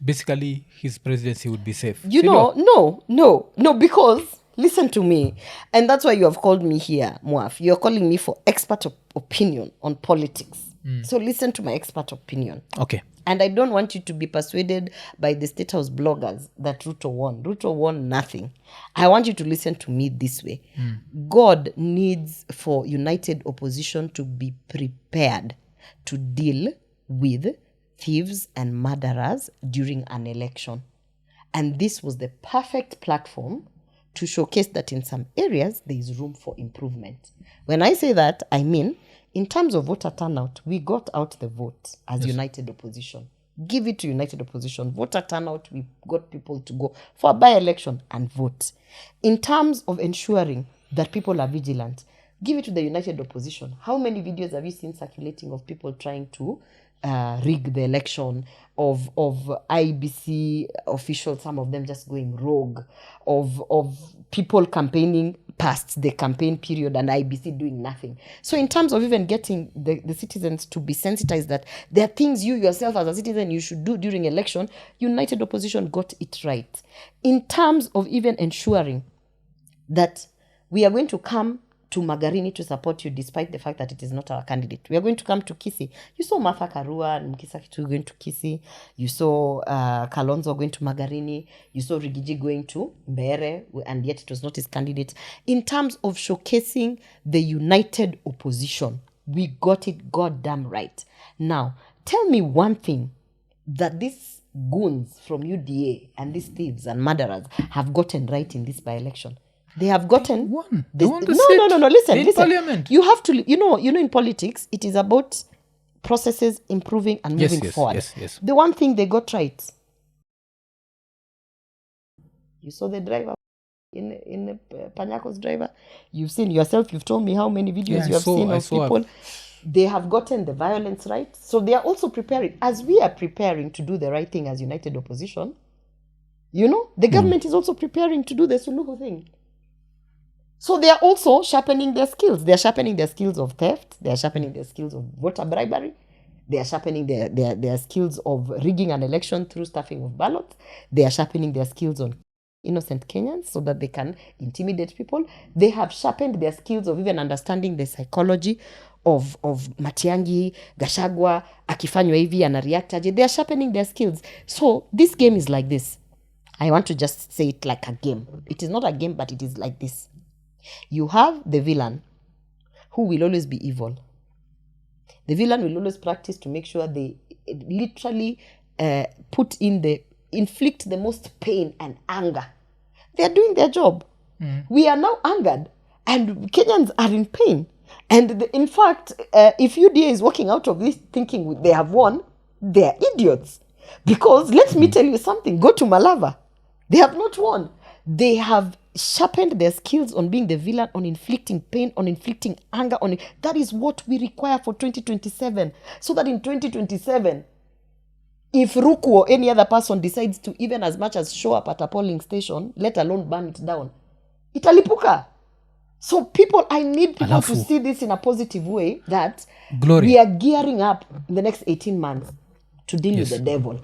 basically his presidency would be safe. No, because listen to me, and that's why you have called me here, Mwaf. You're calling me for expert opinion on politics. So listen to my expert opinion. Okay. And I don't want you to be persuaded by the State House bloggers that Ruto won. Ruto won nothing. I want you to listen to me this way. God needs for united opposition to be prepared to deal with thieves and murderers during an election. And this was the perfect platform to showcase that in some areas there is room for improvement. When I say that, I mean, in terms of voter turnout, we got out the vote as united opposition. Give it to united opposition. Voter turnout, we got people to go for a by-election and vote. In terms of ensuring that people are vigilant, give it to the united opposition. How many videos have you seen circulating of people trying to rig the election, of IBC officials, some of them just going rogue, of people campaigning, past the campaign period and IBC doing nothing. So in terms of even getting the citizens to be sensitized that there are things you yourself as a citizen you should do during election, United Opposition got it right. In terms of even ensuring that we are going to come to Magarini to support you despite the fact that it is not our candidate. We are going to come to Kisii. You saw Martha Karua and Mkisa Kitu going to Kisii. You saw Kalonzo going to Magarini. You saw Rigiji going to Mbeere, and yet it was not his candidate. In terms of showcasing the united opposition, we got it goddamn right. Now, tell me one thing that these goons from UDA and these thieves and murderers have gotten right in this by-election. They have gotten won. This, They won the no. seat. Listen. Parliament. You have to, you know, in politics, it is about processes improving and moving forward. Yes. The one thing they got right. You saw the driver in Panyako's driver. You've seen yourself. You've told me how many videos you have seen of people. They have gotten the violence right. So they are also preparing, as we are preparing to do the right thing as united opposition. You know, the government is also preparing to do the Suluhu thing. So they are also sharpening their skills. They are sharpening their skills of theft. They are sharpening their skills of voter bribery. They are sharpening their skills of rigging an election through stuffing of ballots. They are sharpening their skills on innocent Kenyans so that they can intimidate people. They have sharpened their skills of even understanding the psychology of Matiang'i, Gachagua, akifanywa hivi ana react aje. They are sharpening their skills. So this game is like this. I want to just say it like a game. It is not a game, but it is like this. You have the villain who will always be evil. The villain will always practice to make sure they literally inflict the most pain and anger. They are doing their job. We are now angered and Kenyans are in pain. And in fact, if UDA is walking out of this thinking they have won, they are idiots. Because let me tell you something, go to Malava. They have not won. They have sharpened their skills on being the villain, on inflicting pain, on inflicting anger. That is what we require for 2027. So that in 2027, if Ruku or any other person decides to even as much as show up at a polling station, let alone burn it down, italipuka. So people, I need people to see this in a positive way, that we are gearing up in the next 18 months to deal with the devil.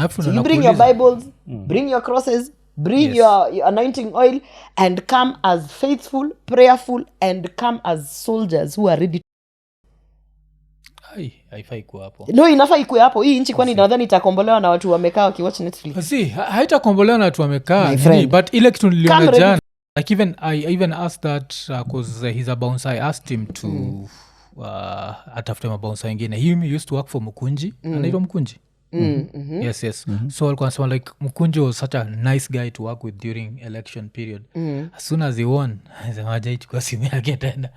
So you bring your Bibles, bring your crosses, bring your anointing oil, and come as faithful, prayerful, and come as soldiers who are ready. Haifai kuwa hapo. No, inafaa ikuwe hapo. Hii nchi kwani nadhani itakombolewa na watu wamekaa wakiwatch Netflix. Haitakombolewa na watu wamekaa. But ile kitu niliona jana, like I even asked that because he's a bouncer. I asked him to atafute mabouncer wengine. He used to work for Mukunji. Anaitwa Mukunji. Yes. So alikuwa anasema like Mukunji was such a nice guy to work with during election period. As soon as he won, hajaichukua simu yake tena.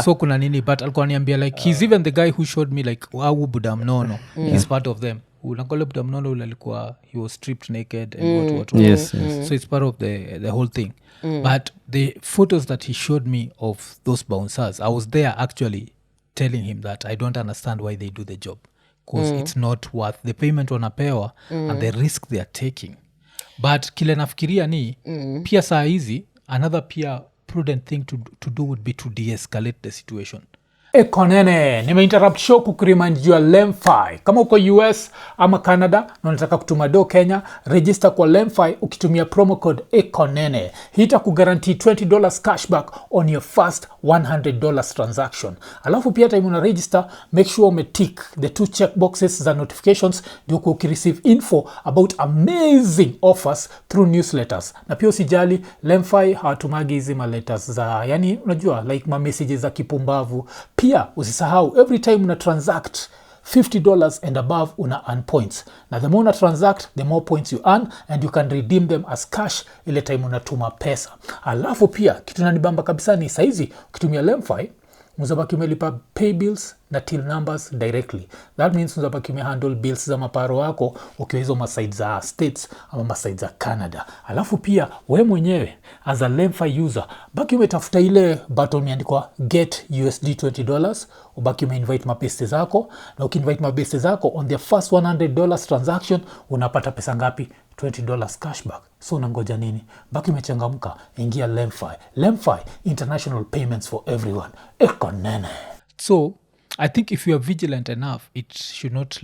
So kuna nini, but alikuwa ananiambia like he's even the guy who showed me like au buda mnono. He's part of them. Unakole buda mnono ule alikuwa, he was stripped naked and what. Yes. So it's part of the whole thing. But the photos that he showed me of those bouncers, I was there actually telling him that I don't understand why they do the job. Because it's not worth the payment wanapewa and the risk they are taking. But kile nafikiria ni pia saa hizi, another pia prudent thing to do would be to de-escalate the situation. IKONINI, nimeinterrupt show kukuremind juu ya LemFi. Kama uko US ama Canada na unataka kutuma do Kenya, register kwa LemFi ukitumia promo code IKONINI. Hii itakuguarantee $20 cashback on your first $100 transaction. Alafu pia time una register, make sure umetick the 2 check boxes za notifications ndio ukireceive info about amazing offers through newsletters. Na pia usijali, LemFi hawatumagi hizi letters za, yani unajua like ma messages za kipumbavu. Pia usisahau, every time una transact $50 and above una earn points. Na the more una transact, the more points you earn and you can redeem them as cash ile time unatuma pesa. Alafu pia kitu nanibamba kabisa ni saizi ukitumia LemFi mzabaki umelipa pay bills na till numbers directly. That means mzabaki umehandle bills za maparo wako ukiwa hizo maside za States ama maside za Canada. Alafu pia we mwenyewe as a LemFi user baki umetafuta ile button imeandikwa get USD $20, ubaki umeinvite mabeste zako, na ukiinvite mabeste zako on their first $100 transaction unapata pesa ngapi? $20 cashback. So unangoja nini? Baki umechangamka, ingia LemFi. LemFi, international payments for everyone. IKONINI. So I think if you are vigilant enough, it should not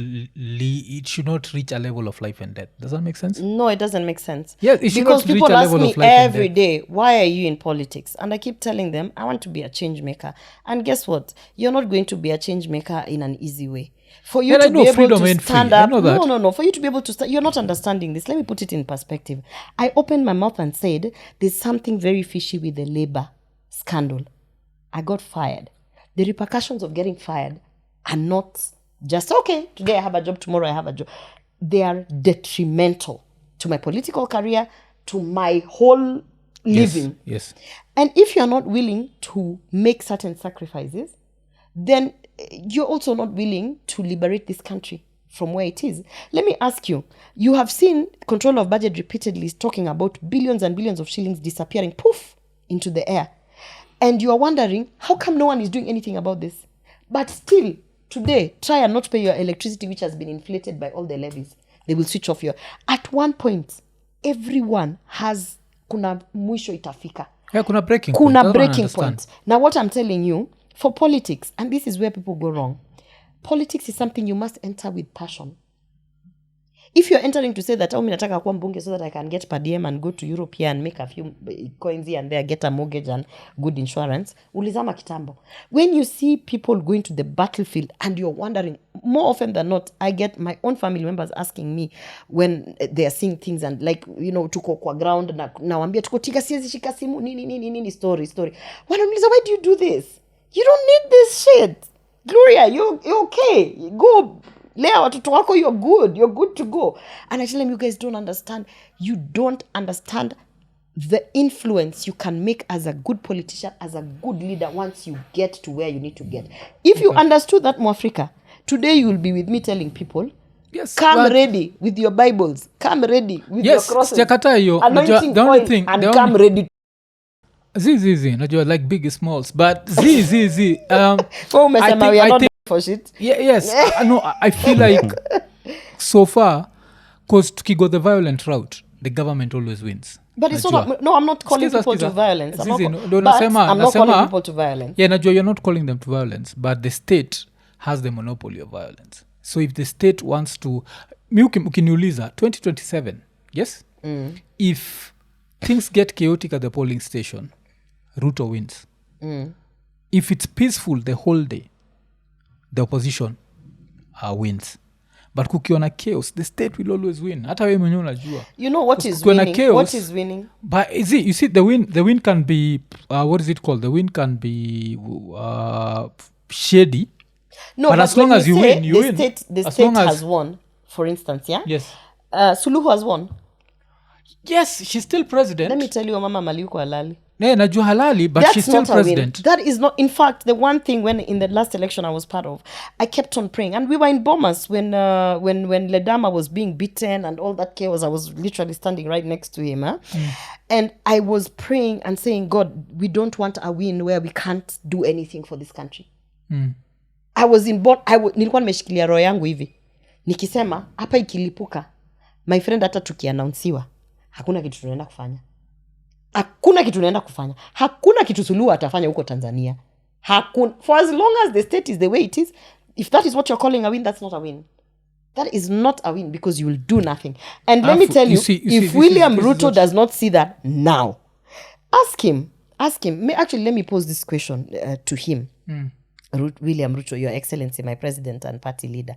reach a level of life and death. Does that make sense? No, it doesn't make sense. Yes, it should because not reach people a ask level me of life and every death. day, why are you in politics? And I keep telling them, I want to be a change maker. And guess what? You're not going to be a change maker in an easy way. For you And I to know be able freedom to ain't stand free. I up, know that. no. For you to be able to stand, you're not understanding this. Let me put it in perspective. I opened my mouth and said, there's something very fishy with the labor scandal. I got fired. The repercussions of getting fired are not just, okay, today I have a job, tomorrow I have a job. They are detrimental to my political career, to my whole living. Yes. And if you're not willing to make certain sacrifices, then you're also not willing to liberate this country from where it is. Let me ask you, you have seen Control of Budget repeatedly talking about billions and billions of shillings disappearing, poof, into the air. And you are wondering, how come no one is doing anything about this? But still, today, try and not pay your electricity, which has been inflated by all the levies. They will switch off your... At one point, everyone has... Kuna mwisho itafika. Yeah, kuna breaking Kuna point. I don't breaking understand. point. Now, what I'm telling you, for politics, and this is where people go wrong, politics is something you must enter with passion. If you're entering to say that, oh, minataka kuwa mbunge so that I can get per diem and go to Europe here and make a few coins here and there, get a mortgage and good insurance, ulizama kitambo. When you see people going to the battlefield and you're wondering, more often than not, I get my own family members asking me when they are seeing things and like, you know, tuko kwa ground, na wambia tuko tika siezi shika simu, nini, story. Wanauliza, why do you do this? You don't need this shit. Gloria, you're okay. Go. Lea watoto wako, you're good to go. And I tell them, you guys don't understand. You don't understand the influence you can make as a good politician, as a good leader once you get to where you need to get. If you understood that, Mwafrika, today you will be with me telling people, Yes, come ready with your Bibles, come ready with your crosses, sijakata hiyo. anointing The oil, only thing, and come ready. Z, najua like big smalls, but Z. So umesema we are not for shit. Yes. No, I feel like so far, because tukigo the violent route, the government always wins. But it's Najua. not. No, I'm not calling people Skiza. to violence. I'm Zizi, not, no, but nasema- I'm not calling nasema- people to violence. Yeah, najua, you're not calling them to violence, but the state has the monopoly of violence. So if the state wants to... Ukiniuliza, 2027, yes? If things get chaotic at the polling station, Ruto wins. If it's peaceful the whole day, the opposition wins. But kukiona chaos, the state will always win. Hata wewe mwenyewe unajua. You know what is Kukiona winning? chaos, What is winning? But you see, the win can be what is it called? The win can be shady. No, But as long when as you say win, you the win. State, the As state long as- has won, for instance, yeah? Yes. Suluhu has won. Yes, she's still president. Let me tell you, Mama Maliuko halali. Yeah, najua halali, but That's she's still not a win. president. That is not. In fact, the one thing when in the last election I was part of, I kept on praying, and we were in Bomas when Ledama was being beaten and all that chaos. I was literally standing right next to him, and I was praying and saying, God, we don't want a win where we can't do anything for this country. I was in nilikuwa nimeshikilia roho yangu hivi nikisema hapa ikilipuka, my friend, hata tukiannouncewa hakuna kitu tunaenda kufanya. Hakuna kitu Suluhu atafanya huko Tanzania. For as long as the state is the way it is, if that is what you're calling a win, that's not a win. That is not a win because you will do nothing. And let me tell you, if William Ruto does not see that now, ask him. Actually, let me pose this question to him. William Ruto, Your Excellency, my president and party leader.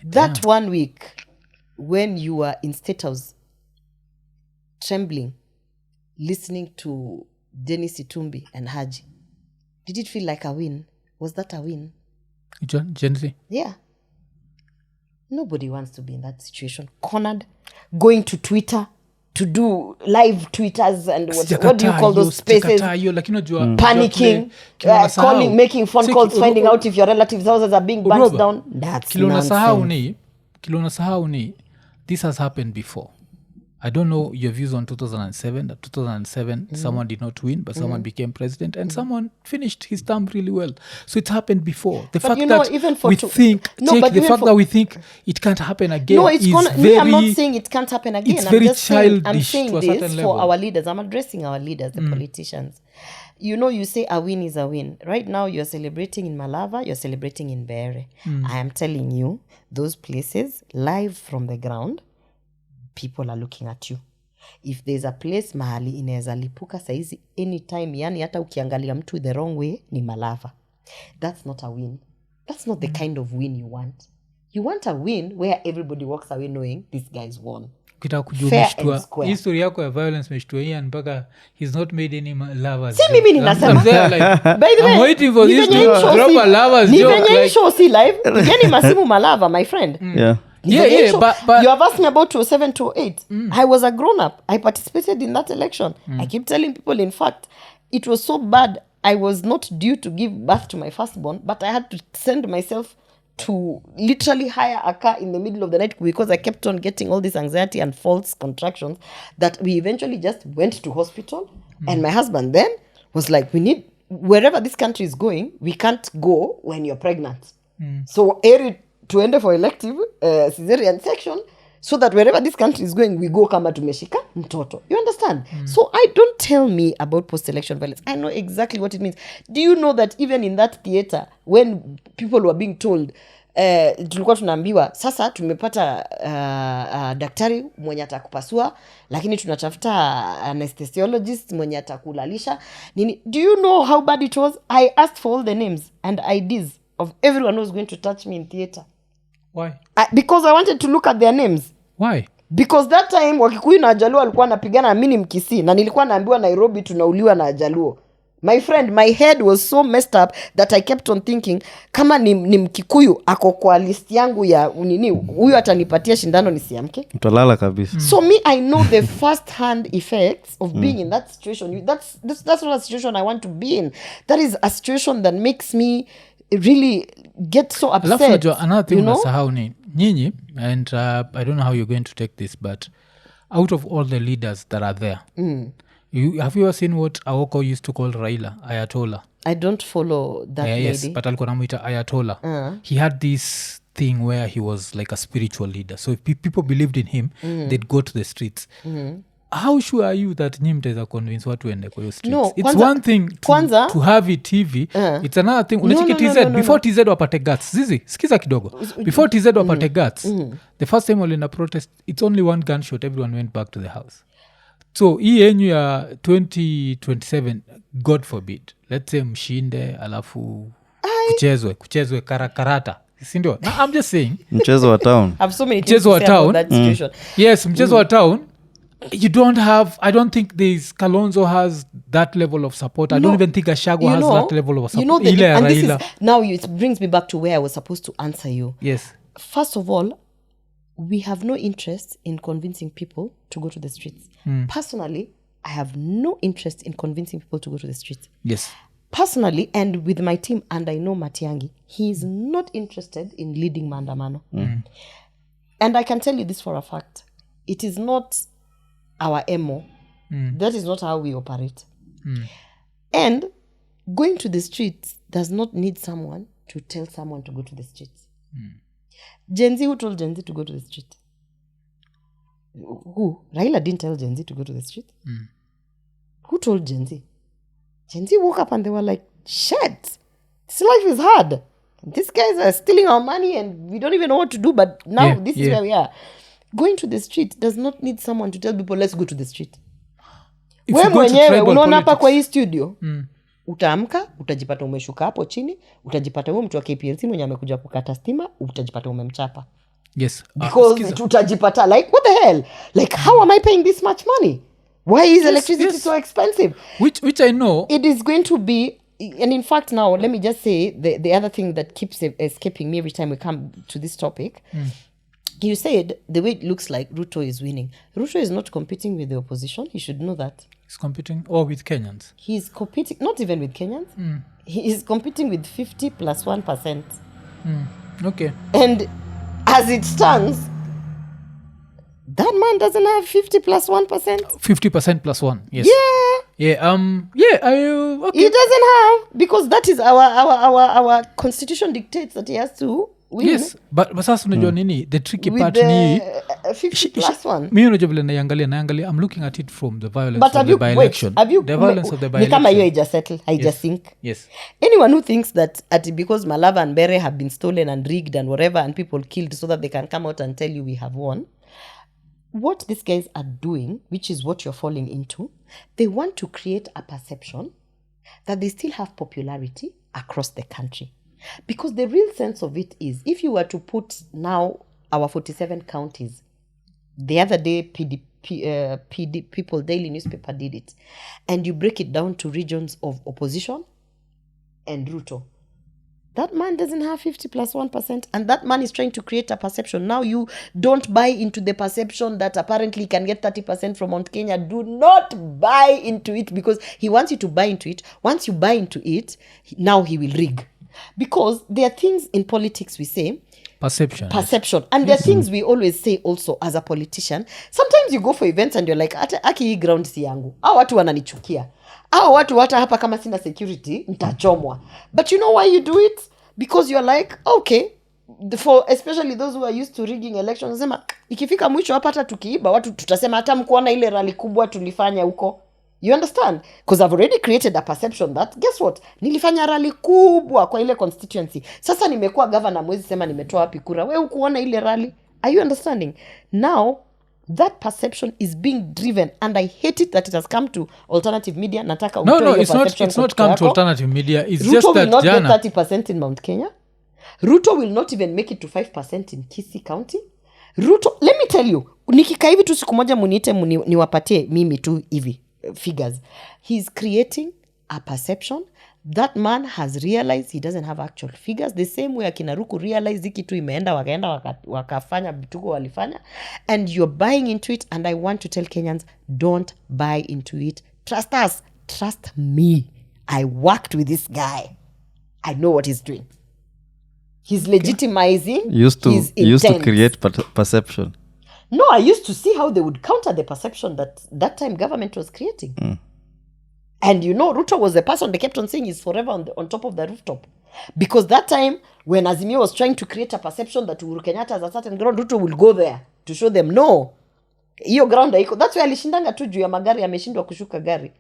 That 1 week when you were in State House, trembling, listening to Dennis Itumbi and Haji, did it feel like a win? Was that a win? Gen Z. Yeah. Nobody wants to be in that situation. Cornered, going to Twitter to do live Twitters and what do you call those spaces? Panicking, calling, making phone calls, finding out if your relatives' houses are being burnt down. That's nonsense. Kilona sahau ni, this has happened before. I don't know your views on 2007. That 2007, someone did not win, but someone became president, and someone finished his term really well. So it's happened before. The fact that even for we think, the fact that we think it can't happen again no, it's is gonna. very. I'm not saying it can't happen again. It's I'm very just saying, I'm childish saying to a certain this level. for our leaders. I'm addressing our leaders, the politicians. You say a win is a win. Right now, you're celebrating in Malava, you're celebrating in Mbeere. I am telling you, those places, live from the ground, people are looking at you. If there's a place mahali inaweza lipuka saizi anytime, yani hata ukiangalia mtu the wrong way, ni Malava. That's not a win. That's not the kind of win you want. You want a win where everybody walks away knowing this guy's won. Kita Fair and square. history yako ya violence meshtua hii mpaka he's not made any lovers. Si mimi ninasema. By the way, I'm waiting for this to drop a lovers ni joke. venye show si live. Geni masimu Malava, my friend. Yeah. Yeah, but you have asked me about 2007 to 2008. I was a grown up. I participated in that election. I keep telling people, in fact, it was so bad. I was not due to give birth to my firstborn, but I had to send myself to literally hire a car in the middle of the night because I kept on getting all this anxiety and false contractions that we eventually just went to hospital. And my husband then was like, wherever this country is going, we can't go when you're pregnant. So tuende for elective cesarean section so that wherever this country is going, we go kama tumeshika mtoto. You understand? So don't tell me about post-election violence. I know exactly what it means. Do you know that even in that theater, when people were being told, tulikuwa tunaambiwa, sasa tumepata daktari mwenye atakupasua, lakini tunatafuta anesthesiologist mwenye atakulalisha. Do you know how bad it was? I asked for all the names and IDs of everyone who was going to touch me in theater. Why? Because I wanted to look at their names. Why? Because that time Wakikuyu na Ajaluo walikuwa napigana na mimi ni Mkisii na nilikuwa naambiwa Nairobi tunauliwa na Ajaluo. My friend, my head was so messed up that I kept on thinking kama ni Mkikuyu ako kwa list yangu ya nini huyu atanipatia shindano nisiamke. Utalala kabisa. So me, I know the first hand effects of being in that situation. That's not a situation I want to be in. That is a situation that makes me really get so upset. Another thing unasahau ni nyinyi, and I don't know how you're going to take this, but out of all the leaders that are there, have you ever seen what Awoko used to call Raila Ayatollah? I don't follow that lady. Yes, but alikuwa namuita Ayatollah. He had this thing where he was like a spiritual leader. So if people believed in him, they'd go to the streets. How sure are you that nyi mtaweza convince watu ende kwa hiyo streets? No, it's one thing to have it hivi. It's another thing. Unachiki TZ, before TZ wapate guts. Zizi, sikiza kidogo. Before TZ wapate guts, the first time wali na protest, it's only one gunshot, everyone went back to the house. So hii yenyu ya 2027, God forbid, let's say mshinde alafu kuchezwe karata. Sindio? Now I'm just saying. Mchezo wa town. I have so many things to say about that situation. Yes, mchezo wa town. You don't have, I don't think Kalonzo has that level of support. I don't even think Gachagua has that level of support. Now it brings me back to where I was supposed to answer you. Yes. First of all, we have no interest in convincing people to go to the streets. Personally, I have no interest in convincing people to go to the streets. Yes. Personally, and with my team, and I know Matiang'i, he is not interested in leading maandamano. And I can tell you this for a fact. It is not our MO. That is not how we operate. And going to the streets does not need someone to tell someone to go to the streets. Gen Z, who told Gen Z to go to the street? Who? Raila didn't tell Gen Z to go to the street. Who told Gen Z? Gen Z woke up and they were like, shit, this life is hard. These guys are stealing our money and we don't even know what to do, but now this is where we are. Going to the street does not need someone to tell people, let's go to the street. We mwenyewe unaona hapa kwa hii studio, utaamka, utajipata umeshuka hapo chini, utajipata huyo mtu wa KPLC mwenye amekuja kukata stima, utajipata umemchapa. Yes. Because utajipata like, what the hell? Like, how am I paying this much money? Why is electricity so expensive? Which I know. It is going to be, and in fact now, let me just say the other thing that keeps escaping me every time we come to this topic. You said the way it looks like Ruto is winning. Ruto is not competing with the opposition. He should know that. He's competing with Kenyans. He's competing, not even with Kenyans. He is competing with 50 plus 1%. Okay. And as it stands, That man doesn't have 50 plus 1%. 50% plus 1, yes. Yeah. Okay. He doesn't have, because that is our constitution dictates that he has to win. Yes, but sasa unajua nini the tricky With part the ni 50 plus 1. mi unajua vile naiangalia I'm looking at it from the violence But of the by-election. The violence of the ni kama hiyo by-election. haijasettle, haijasink. Yes. Anyone who thinks that because Malava and Mbeere have been stolen and rigged and whatever and people killed so that they can come out and tell you we have won, what these guys are doing, which is what you're falling into, they want to create a perception that they still have popularity across the country. Because the real sense of it is, if you were to put now our 47 counties, the other day PD People Daily newspaper did it, and you break it down to regions of opposition and Ruto, that man doesn't have 50 plus 1%, and that man is trying to create a perception. Now you don't buy into the perception that apparently he can get 30% from Mount Kenya. Do not buy into it, because he wants you to buy into it. Once you buy into it, now he will rig. Because there are things in politics we say, perception. And there are things we always say also as a politician. Sometimes you go for events and you're like, aki hii ground si yangu. Hao watu wananichukia. Hao watu hata hapa kama sina security, nitachomwa. But you know why you do it? Because you're like, okay, for especially those who are used to rigging elections, sema, ikifika mwisho hapa hata tukiiba, watu tutasema hata mkuona ile rally kubwa tulifanya huko. You understand? Because I've already created a perception that, guess what? Nilifanya rally kubwa kwa ile constituency. Sasa nimekuwa governor, mwezi sema nimetoa wapi kura. Wewe hukuona ile rally? Are you understanding? Now, that perception is being driven, and I hate it that it has come to alternative media. Nataka No, it's not come to alternative media. It's Ruto just will that not jana get 30% in Mount Kenya. Ruto will not even make it to 5% in Kisii County. Ruto, let me tell you, nikika hivi tu siku moja muniite niwapatie mimi tu hivi figures. He's creating a perception. That man has realized he doesn't have actual figures, the same way akina Ruku realized hiki tu imeenda wakafanya vituko walifanya, and you're buying into it. And I want to tell Kenyans, don't buy into it. Trust us. Trust me. I worked with this guy. I know what he's doing. He's legitimizing used his to create perception. No, I used to see how they would counter the perception that time government was creating. And you know, Ruto was the person they kept on saying is forever on top of the rooftop. Because that time, when Azimio was trying to create a perception that Uhuru Kenyatta has a certain ground, Ruto will go there to show them, no, hiyo ground haiko. That's why alishindanga tu juu ya magari, ameshindwa kushuka gari.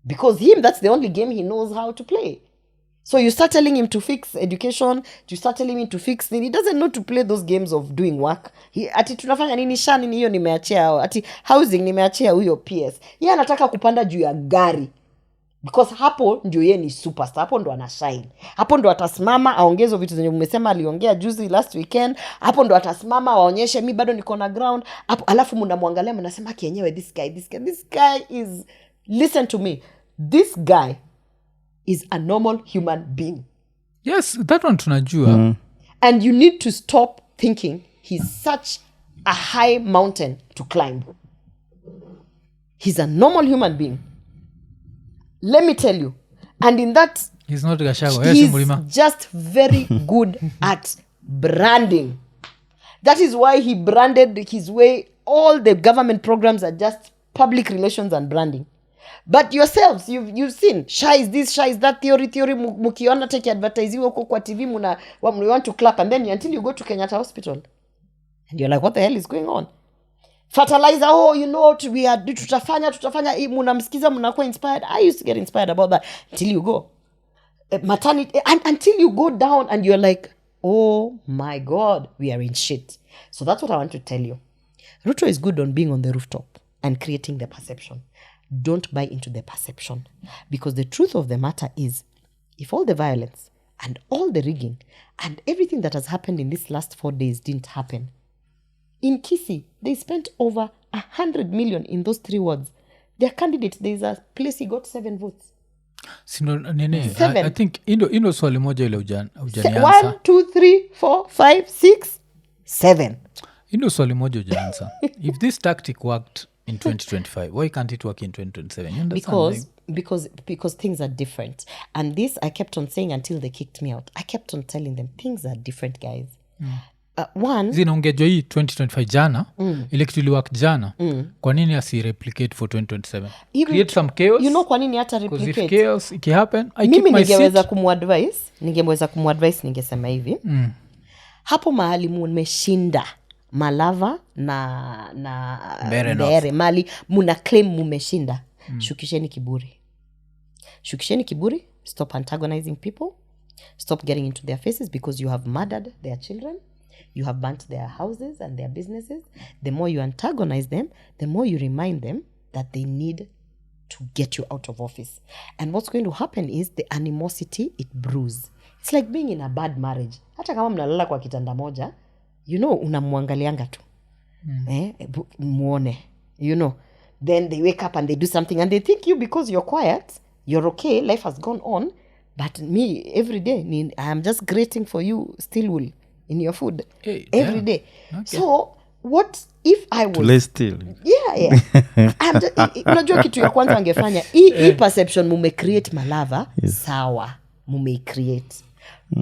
Because that's the only game he knows how to play. So you start telling him to fix education, you start telling him to fix things. He doesn't know to play those games of doing work. Ati tunafanya nini shani niyo nimeachia, ati housing nimeachia huyo PS. Yeye anataka kupanda juu ya gari. Because hapo ndio yeye ni superstar, hapo ndo anashine. Hapo ndo atasimama aongeze vitu zenye umesema aliongea juzi last weekend. Hapo ndo atasimama aonyeshe mi bado niko na ground. Hapo alafu mnamwangalia mnasema kienyewe this guy is, listen to me. This guy is a normal human being. Yes, that one tunajua. And you need to stop thinking he's such a high mountain to climb. He's a normal human being. Let me tell you. And in that, he's not Gashago. He's just very good at branding. That is why he branded his way. All the government programs are just public relations and branding. But yourselves, you've seen, shy is this, shy is that, theory, mukiona take advertisiwa huko kwa TV, we want to clap, and then until you go to Kenyatta Hospital. And you're like, what the hell is going on? Fertilizer, oh, you know what, we are, tutafanya, munamsikiza, munakuwa inspired. I used to get inspired about that until you go. Maternity, and until you go down and you're like, oh my God, we are in shit. So that's what I want to tell you. Ruto is good on being on the rooftop and creating the perception. Don't buy into the perception. Because the truth of the matter is, if all the violence and all the rigging and everything that has happened in these last 4 days didn't happen, in Kisii, they spent over 100 million in those 3 wards. Their candidate, there's a place he got 7 votes. I think indo swali moja ile ujaniansa. 1, 2, 3, 4, 5, 6, 7. Indo swali moja ujaniansa. If this tactic worked in 2025, why can't it work in 2027? You understand? Because things are different. And this I kept on saying until they kicked me out. I kept on telling them things are different, guys. One, zinaongejwa hii 2025 jana ile kitu iliwak jana kwa nini asireplicate for 2027 Even create some chaos you know kwa nini hata 'cause if replicate? chaos ikihappen I Mimi keep my seat ningeweza kumuadvise ningesema hivi. Hapo mahali mumeshinda Malava na Mbeere mali muna claim mumeshinda. Shukisheni kiburi, stop antagonizing people, stop getting into their faces because you have murdered their children, you have burnt their houses and their businesses. The more you antagonize them, the more you remind them that they need to get you out of office. And what's going to happen is the animosity, it brews. It's like being in a bad marriage. Hata kama mnalala kwa kitanda moja, you know, unamwangalianga tu. Muone, you know. Then they wake up and they do something and they think you, because you're quiet, you're okay, life has gone on. But me, every day, I'm just grating for you still will in your food. Hey, every day. Okay. So, what if I was... Play still. Yeah. Unajua kitu ya kwanza angefanya. Hii perception mume-create Malava, sawa. Mume-create.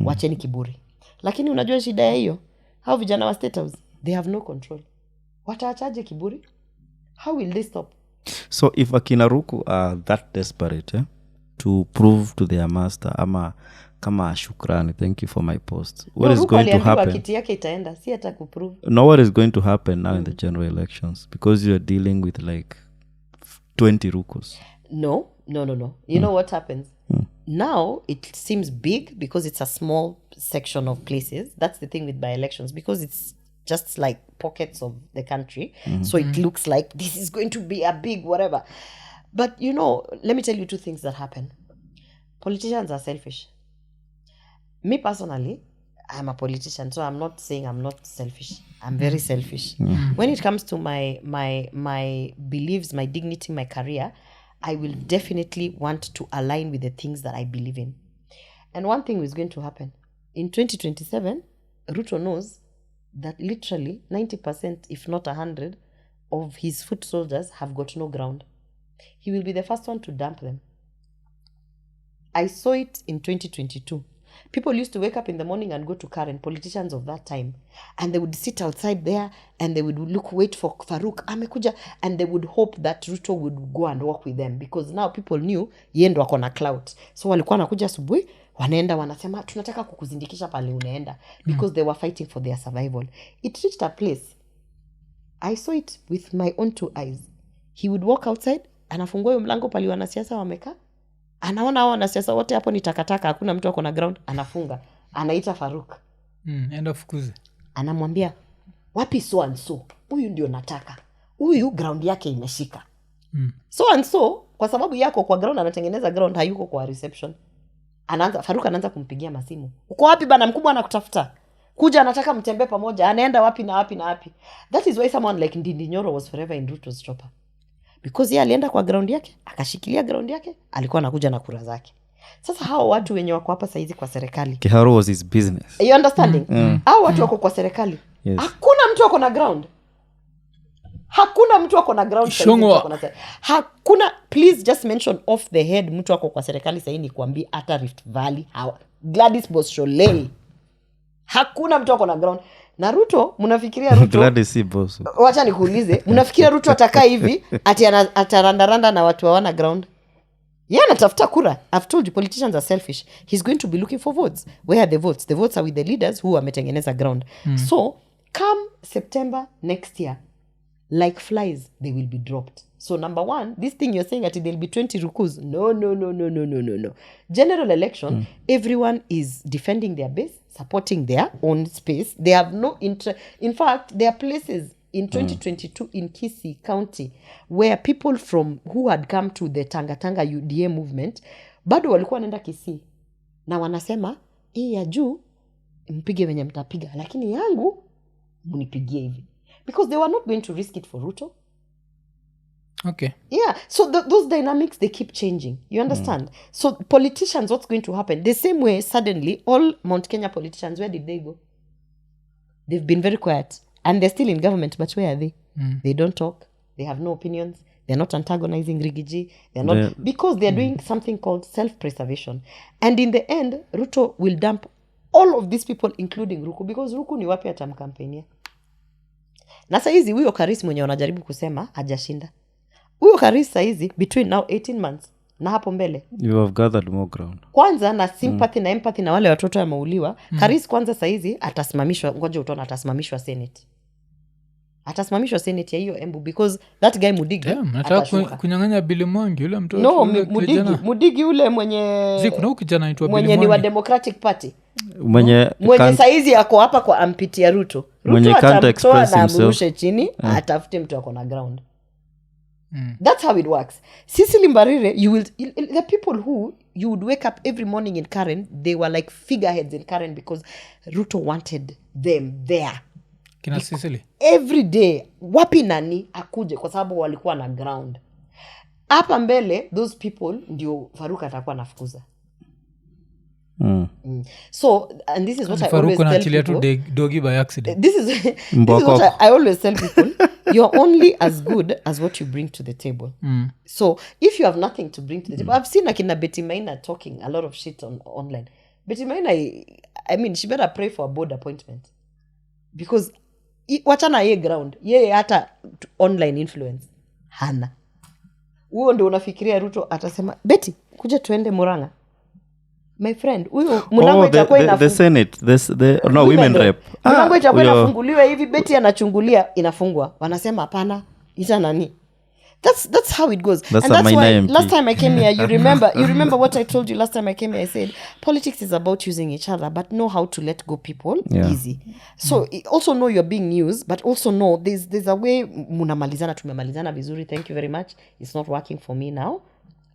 Wacheni kiburi. Lakini unajua shida ya hiyo? Hao vijana wa State House, they have no control. Wataachaje kiburi? How will they stop? So if akina Ruku are that desperate to prove to their master ama kama shukrani, thank you for my post, what is going to happen? Kiti yake itaenda, si hata kuprove. No, what is going to happen now in the general elections? Because you are dealing with like 20 Rukus. No. You know what happens? Now it seems big because it's a small section of places. That's the thing with by-elections, because it's just like pockets of the country. So it looks like this is going to be a big whatever. But you know, let me tell you two things that happen. Politicians are selfish. Me personally, I'm a politician, so I'm not saying I'm not selfish. I'm very selfish. When it comes to my beliefs, my dignity, my career, I will definitely want to align with the things that I believe in. And one thing is going to happen. In 2027, Ruto knows that literally 90%, if not 100, of his foot soldiers have got no ground. He will be the first one to dump them. I saw it in 2022. People used to wake up in the morning and go to Karen, politicians of that time, and they would sit outside there and they would wait for Farouk amekuja, and they would hope that Ruto would go and walk with them, because now people knew yeye ndo ako na clout. So walikuwa wanakuja asubuhi, wanaenda wanasema tunataka kukuzindikisha pale unaenda, because they were fighting for their survival. It reached a place, I saw it with my own two eyes. He would walk outside, anafungua mlango pale wanasiasa wamekaa, anaona hao wanasiasa wote hapo ni takataka, hakuna mtu ako na ground, anafunga, anaita Farouk, end of kuzi, anamwambia wapi so and so, huyu ndio nataka, huyu ground yake imeshika. So and so, kwa sababu yako kwa ground, anatengeneza ground, hayuko kwa reception. Farouk anaanza kumpigia masimu, uko wapi bana, mkubwa anakutafuta, kuja, anataka mtembe pamoja, anaenda wapi na wapi na wapi. That is why someone like Ndindi Nyoro was forever in Ruto's chopper, because yeye alienda kwa ground yake, akashikilia ground yake, alikuwa anakuja na kura zake. Sasa hao watu wenye wako hapa saizi kwa serikali, Kiharu was his business. You understanding? Hao watu wako kwa serikali, Yes. Hakuna mtu wako na ground. Hakuna mtu wako na ground saizi. Hakuna, please just mention off the head mtu wako kwa serikali saizi ni kuambia hata Rift Valley, Gladys Bosholei. Hakuna mtu wako na ground. Na Ruto, mnafikiria Ruto? Gladys si boss. Wacha nikuulize, mnafikiria Ruto atakaa hivi ati atarandaranda na watu hawana ground? Yeye anatafuta kura. I've told you, politicians are selfish. He's going to be looking for votes. Where are the votes? The votes are with the leaders who wametengeneza ground. So, come September next year, like flies, they will be dropped. So, number one, this thing you're saying that there'll be 20 rukus. No. General election, everyone is defending their base, supporting their own space. They have no interest. In fact, there are places in 2022 in Kisii County where people from who had come to the Tanga UDA movement bado walikuwa wanaenda Kisii na wanasema hii ya juu mpige venye mtapiga, lakini yangu mnipigie hivi, because they were not going to risk it for Ruto. Okay. Yeah, so those dynamics, they keep changing. You understand? So politicians, what's going to happen? The same way, suddenly, all Mount Kenya politicians, where did they go? They've been very quiet. And they're still in government, but where are they? They don't talk. They have no opinions. They're not antagonizing Rigiji. They're not, because they're doing something called self-preservation. And in the end, Ruto will dump all of these people including Ruku, because Ruku ni wapi atamkampenia. Na saizi huyo Karis mwenye wanajaribu kusema hajashinda. Huyo Karis saizi between now 18 months na hapo mbele you have gathered more ground. Kwanza na sympathy na empathy na wale watoto wameuliwa. Karis kwanza saizi atasimamishwa, ngoja utaona atasimamishwa Senate. Atasimamishwa Senate ya hiyo Embu because that guy Mudigi nataka kunyang'anya Billy Mwangi yule mtoto. No, Mudigi yule mwenye kuna kijana anaitwa Billy Mwangi. Mwenye ni wa Democratic Party. Mwenye saizi yako hapa kwa ampiti ya Ruto. Mwenye can't express na himself. Mrushe chini, atafute mtu ako na ground. That's how it works. Sisi Mbeere, the people who you would wake up every morning in Karen, they were like figureheads in Karen because Ruto wanted them there. Kina Sicily. Every day, wapi nani akuje kwa sababu walikuwa na ground. Hapa mbele, those people ndio Faruka atakuwa nafukuza. So, and this is what I always tell people. Doggy by accident. This is what I always tell people. You're only as good as what you bring to the table. So, if you have nothing to bring to the table, I've seen Akina Betty Maina talking a lot of shit online. Betty Maina, I mean, she better pray for a board appointment. Because, wachana ye ground, ye hata online influence. Hana. Uyo ndo unafikiria Ruto atasema, Betty, kuja tuende Murang'a. My friend, huyo mlango itakuwa the Senate, no women rep. Mlango itakuwa inafunguliwa hivi, Betty anachungulia inafungwa. Wanasema hapana, ita nani? That's how it goes. That's and that's why MP. Last time I came here, you remember what I told you last time I came here. I said politics is about using each other, but know how to let go people easy. So also know you're being used, but also know there's a way tumemalizana vizuri. Thank you very much. It's not working for me now.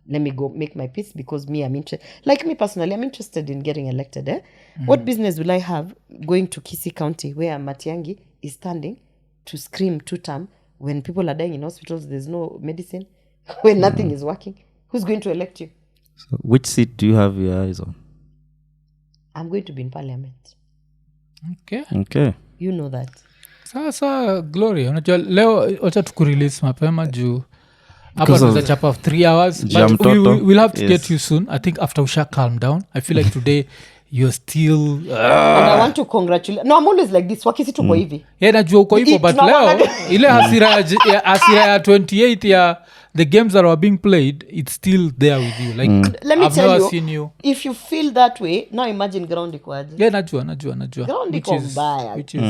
Let me go make my peace because me, I'm interested. Like me personally, I'm interested in getting elected. What business will I have going to Kisii County where Matiang'i is standing to scream 2-term when people are dying in hospitals, there's no medicine, when nothing is working? Who's going to elect you? So which seat do you have your eyes on? I'm going to be in parliament. Okay. You know that. Sasa Gloria, unajua leo wacha tukurelease mapema juu hapa tunaweza chapa 3 hours but we'll have to get you soon. I think after usha calm down. I feel like today you're still and I want to congratulate. No, I'm always like this. Wakisi tuko hivi. Yeah, najua uko hivyo but leo ile hasira ya 28 ya the games that are being played, it's still there with you. Like let me I've tell never you, seen you. If you feel that way, now imagine ground iko aje. Yeah, najua. Ground iko mbaya. Which is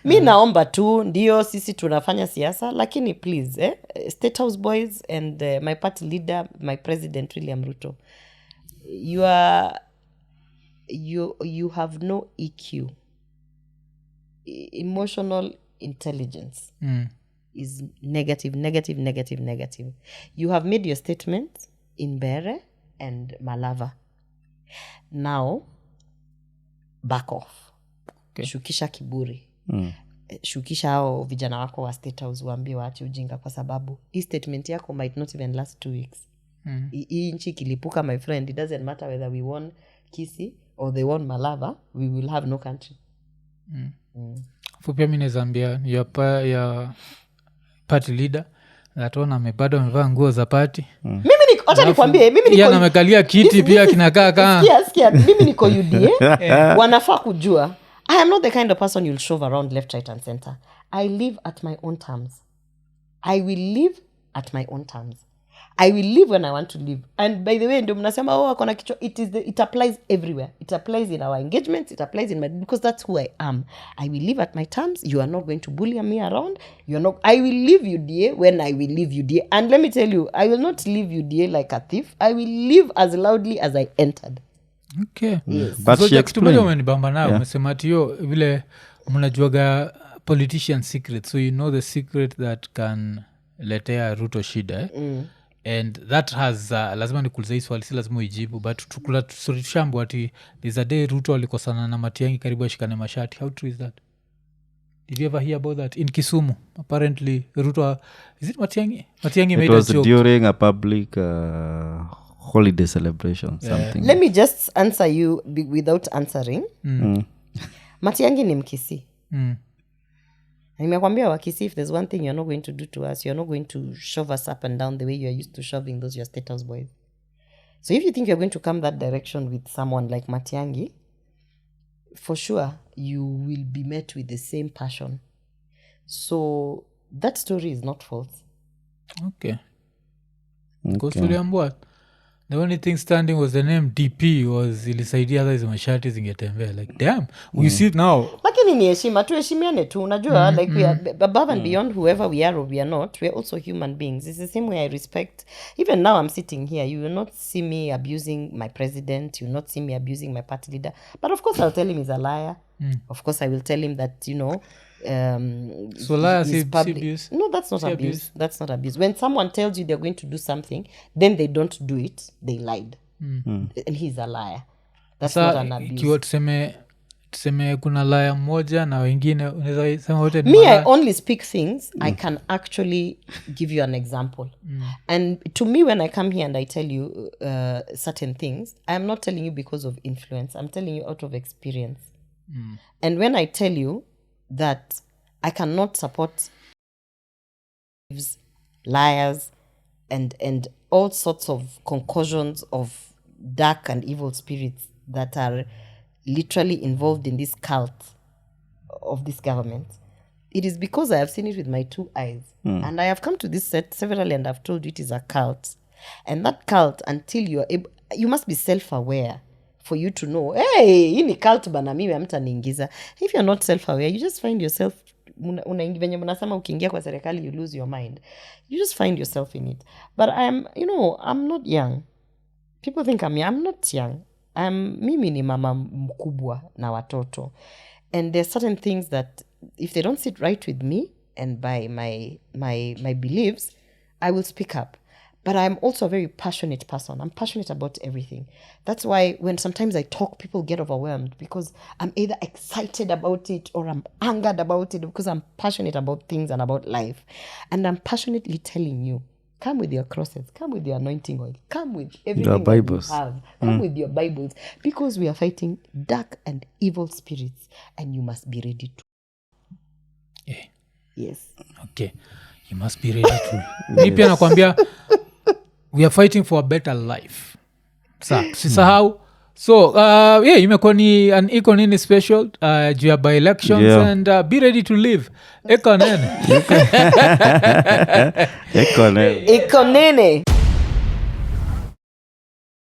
Mi naomba tu ndio sisi tunafanya siasa lakini please State House boys and my party leader, my president William Ruto, you have no EQ. Emotional intelligence is negative. You have made your statements in Mbeere and Malava. Now, back off. Okay. Shukisha kiburi. Shukisha hao vijana wako wa State House waambie waache ujinga kwa sababu hii statement yako might not even last 2 weeks. Hii nchi kilipuka, my friend. It doesn't matter whether we won Kisii or they won Malava, we will have no country. Fupia mine Zambia ya party leader natona bado amevaa nguo za party. Mimi acha nikwambie, mimi niko amekalia kiti pia kinakaa kama sikia mimi niko UDA. Wanafaa kujua I am not the kind of person you'll shove around left, right and center. I live at my own terms. I will live at my own terms. I will live when I want to live. And by the way, ndio mnasema akona kichwa, it applies everywhere. It applies in our engagements, it applies in my, because that's who I am. I will live at my terms. You are not going to bully me around. I will leave UDA when I will leave UDA. And let me tell you, I will not leave UDA like a thief. I will leave as loudly as I entered. Okay. Yes. But she explained. Umenibamba nayo umesema tiyo vile mnajuaga politician secret, so you know the secret that can letea Ruto shida and that has lazima nikuulize hii swali, si lazima uijibu, but tushambu ati there's a day Ruto alikosana na Matiang'i karibu ashikane mashati. How true is that? Did you ever hear about that? In Kisumu, apparently Ruto, is it Matiang'i made a joke. It was during a public holiday celebration, something. Let me just answer you without answering. Matiang'i ni Mkisii. Nimekwambia Wakisii, if there's one thing you're not going to do to us, you're not going to shove us up and down the way you're used to shoving those your State House boys. So if you think you're going to come that direction with someone like Matiang'i, for sure you will be met with the same passion. So that story is not false. Okay. Because tuliambua the only thing standing was the name DP was ilisaidia hata hizo mashati zingetembea like damn we see it now. Lakini ni heshima, tuheshimiane tu, unajua like we are above and beyond whoever we are or we are not, we are also human beings. It's the same way I respect, even now I'm sitting here, you will not see me abusing my president, you will not see me abusing my party leader, but of course I'll tell him he's a liar. Of course I will tell him that, you know, so liars is abuse. No, that's not abuse. That's not abuse. When someone tells you they're going to do something, then they don't do it, they lied. And he's a liar. That's not an abuse. Ikiwa tuseme kuna liar mmoja na wengine unaweza sema wote ni me I only speak things I can actually give you an example. And to me, when I come here and I tell you certain things, I am not telling you because of influence. I'm telling you out of experience. And when I tell you that I cannot support liars and all sorts of concussions of dark and evil spirits that are literally involved in this cult of this government, it is because I have seen it with my 2 eyes. And I have come to this set severally and I've told you it is a cult. And that cult, until you are able, you must be self-aware for you to know, hey, hii ni cult bana, mimi hamtaniingiza. If you're not self-aware, you just find yourself, venye mnasema ukiingia kwa serikali, you lose your mind. You just find yourself in it. But I'm not young. People think I'm young. I'm not young. Mimi ni mama mkubwa na watoto. And there's certain things that if they don't sit right with me and by my beliefs, I will speak up. But I'm also a very passionate person. I'm passionate about everything. That's why when sometimes I talk, people get overwhelmed because I'm either excited about it or I'm angered about it because I'm passionate about things and about life. And I'm passionately telling you, come with your crosses, come with your anointing oil, come with everything that you have, come with your Bibles, because we are fighting dark and evil spirits and you must be ready to. Yeah. Yes. Okay. You must be ready to. Mi pia nakwambia we are fighting for a better life. Sisahau. So, imekuwa ni an Iko Nini special juu ya by elections and be ready to live. Iko Nini. Iko Nini. Iko Nini.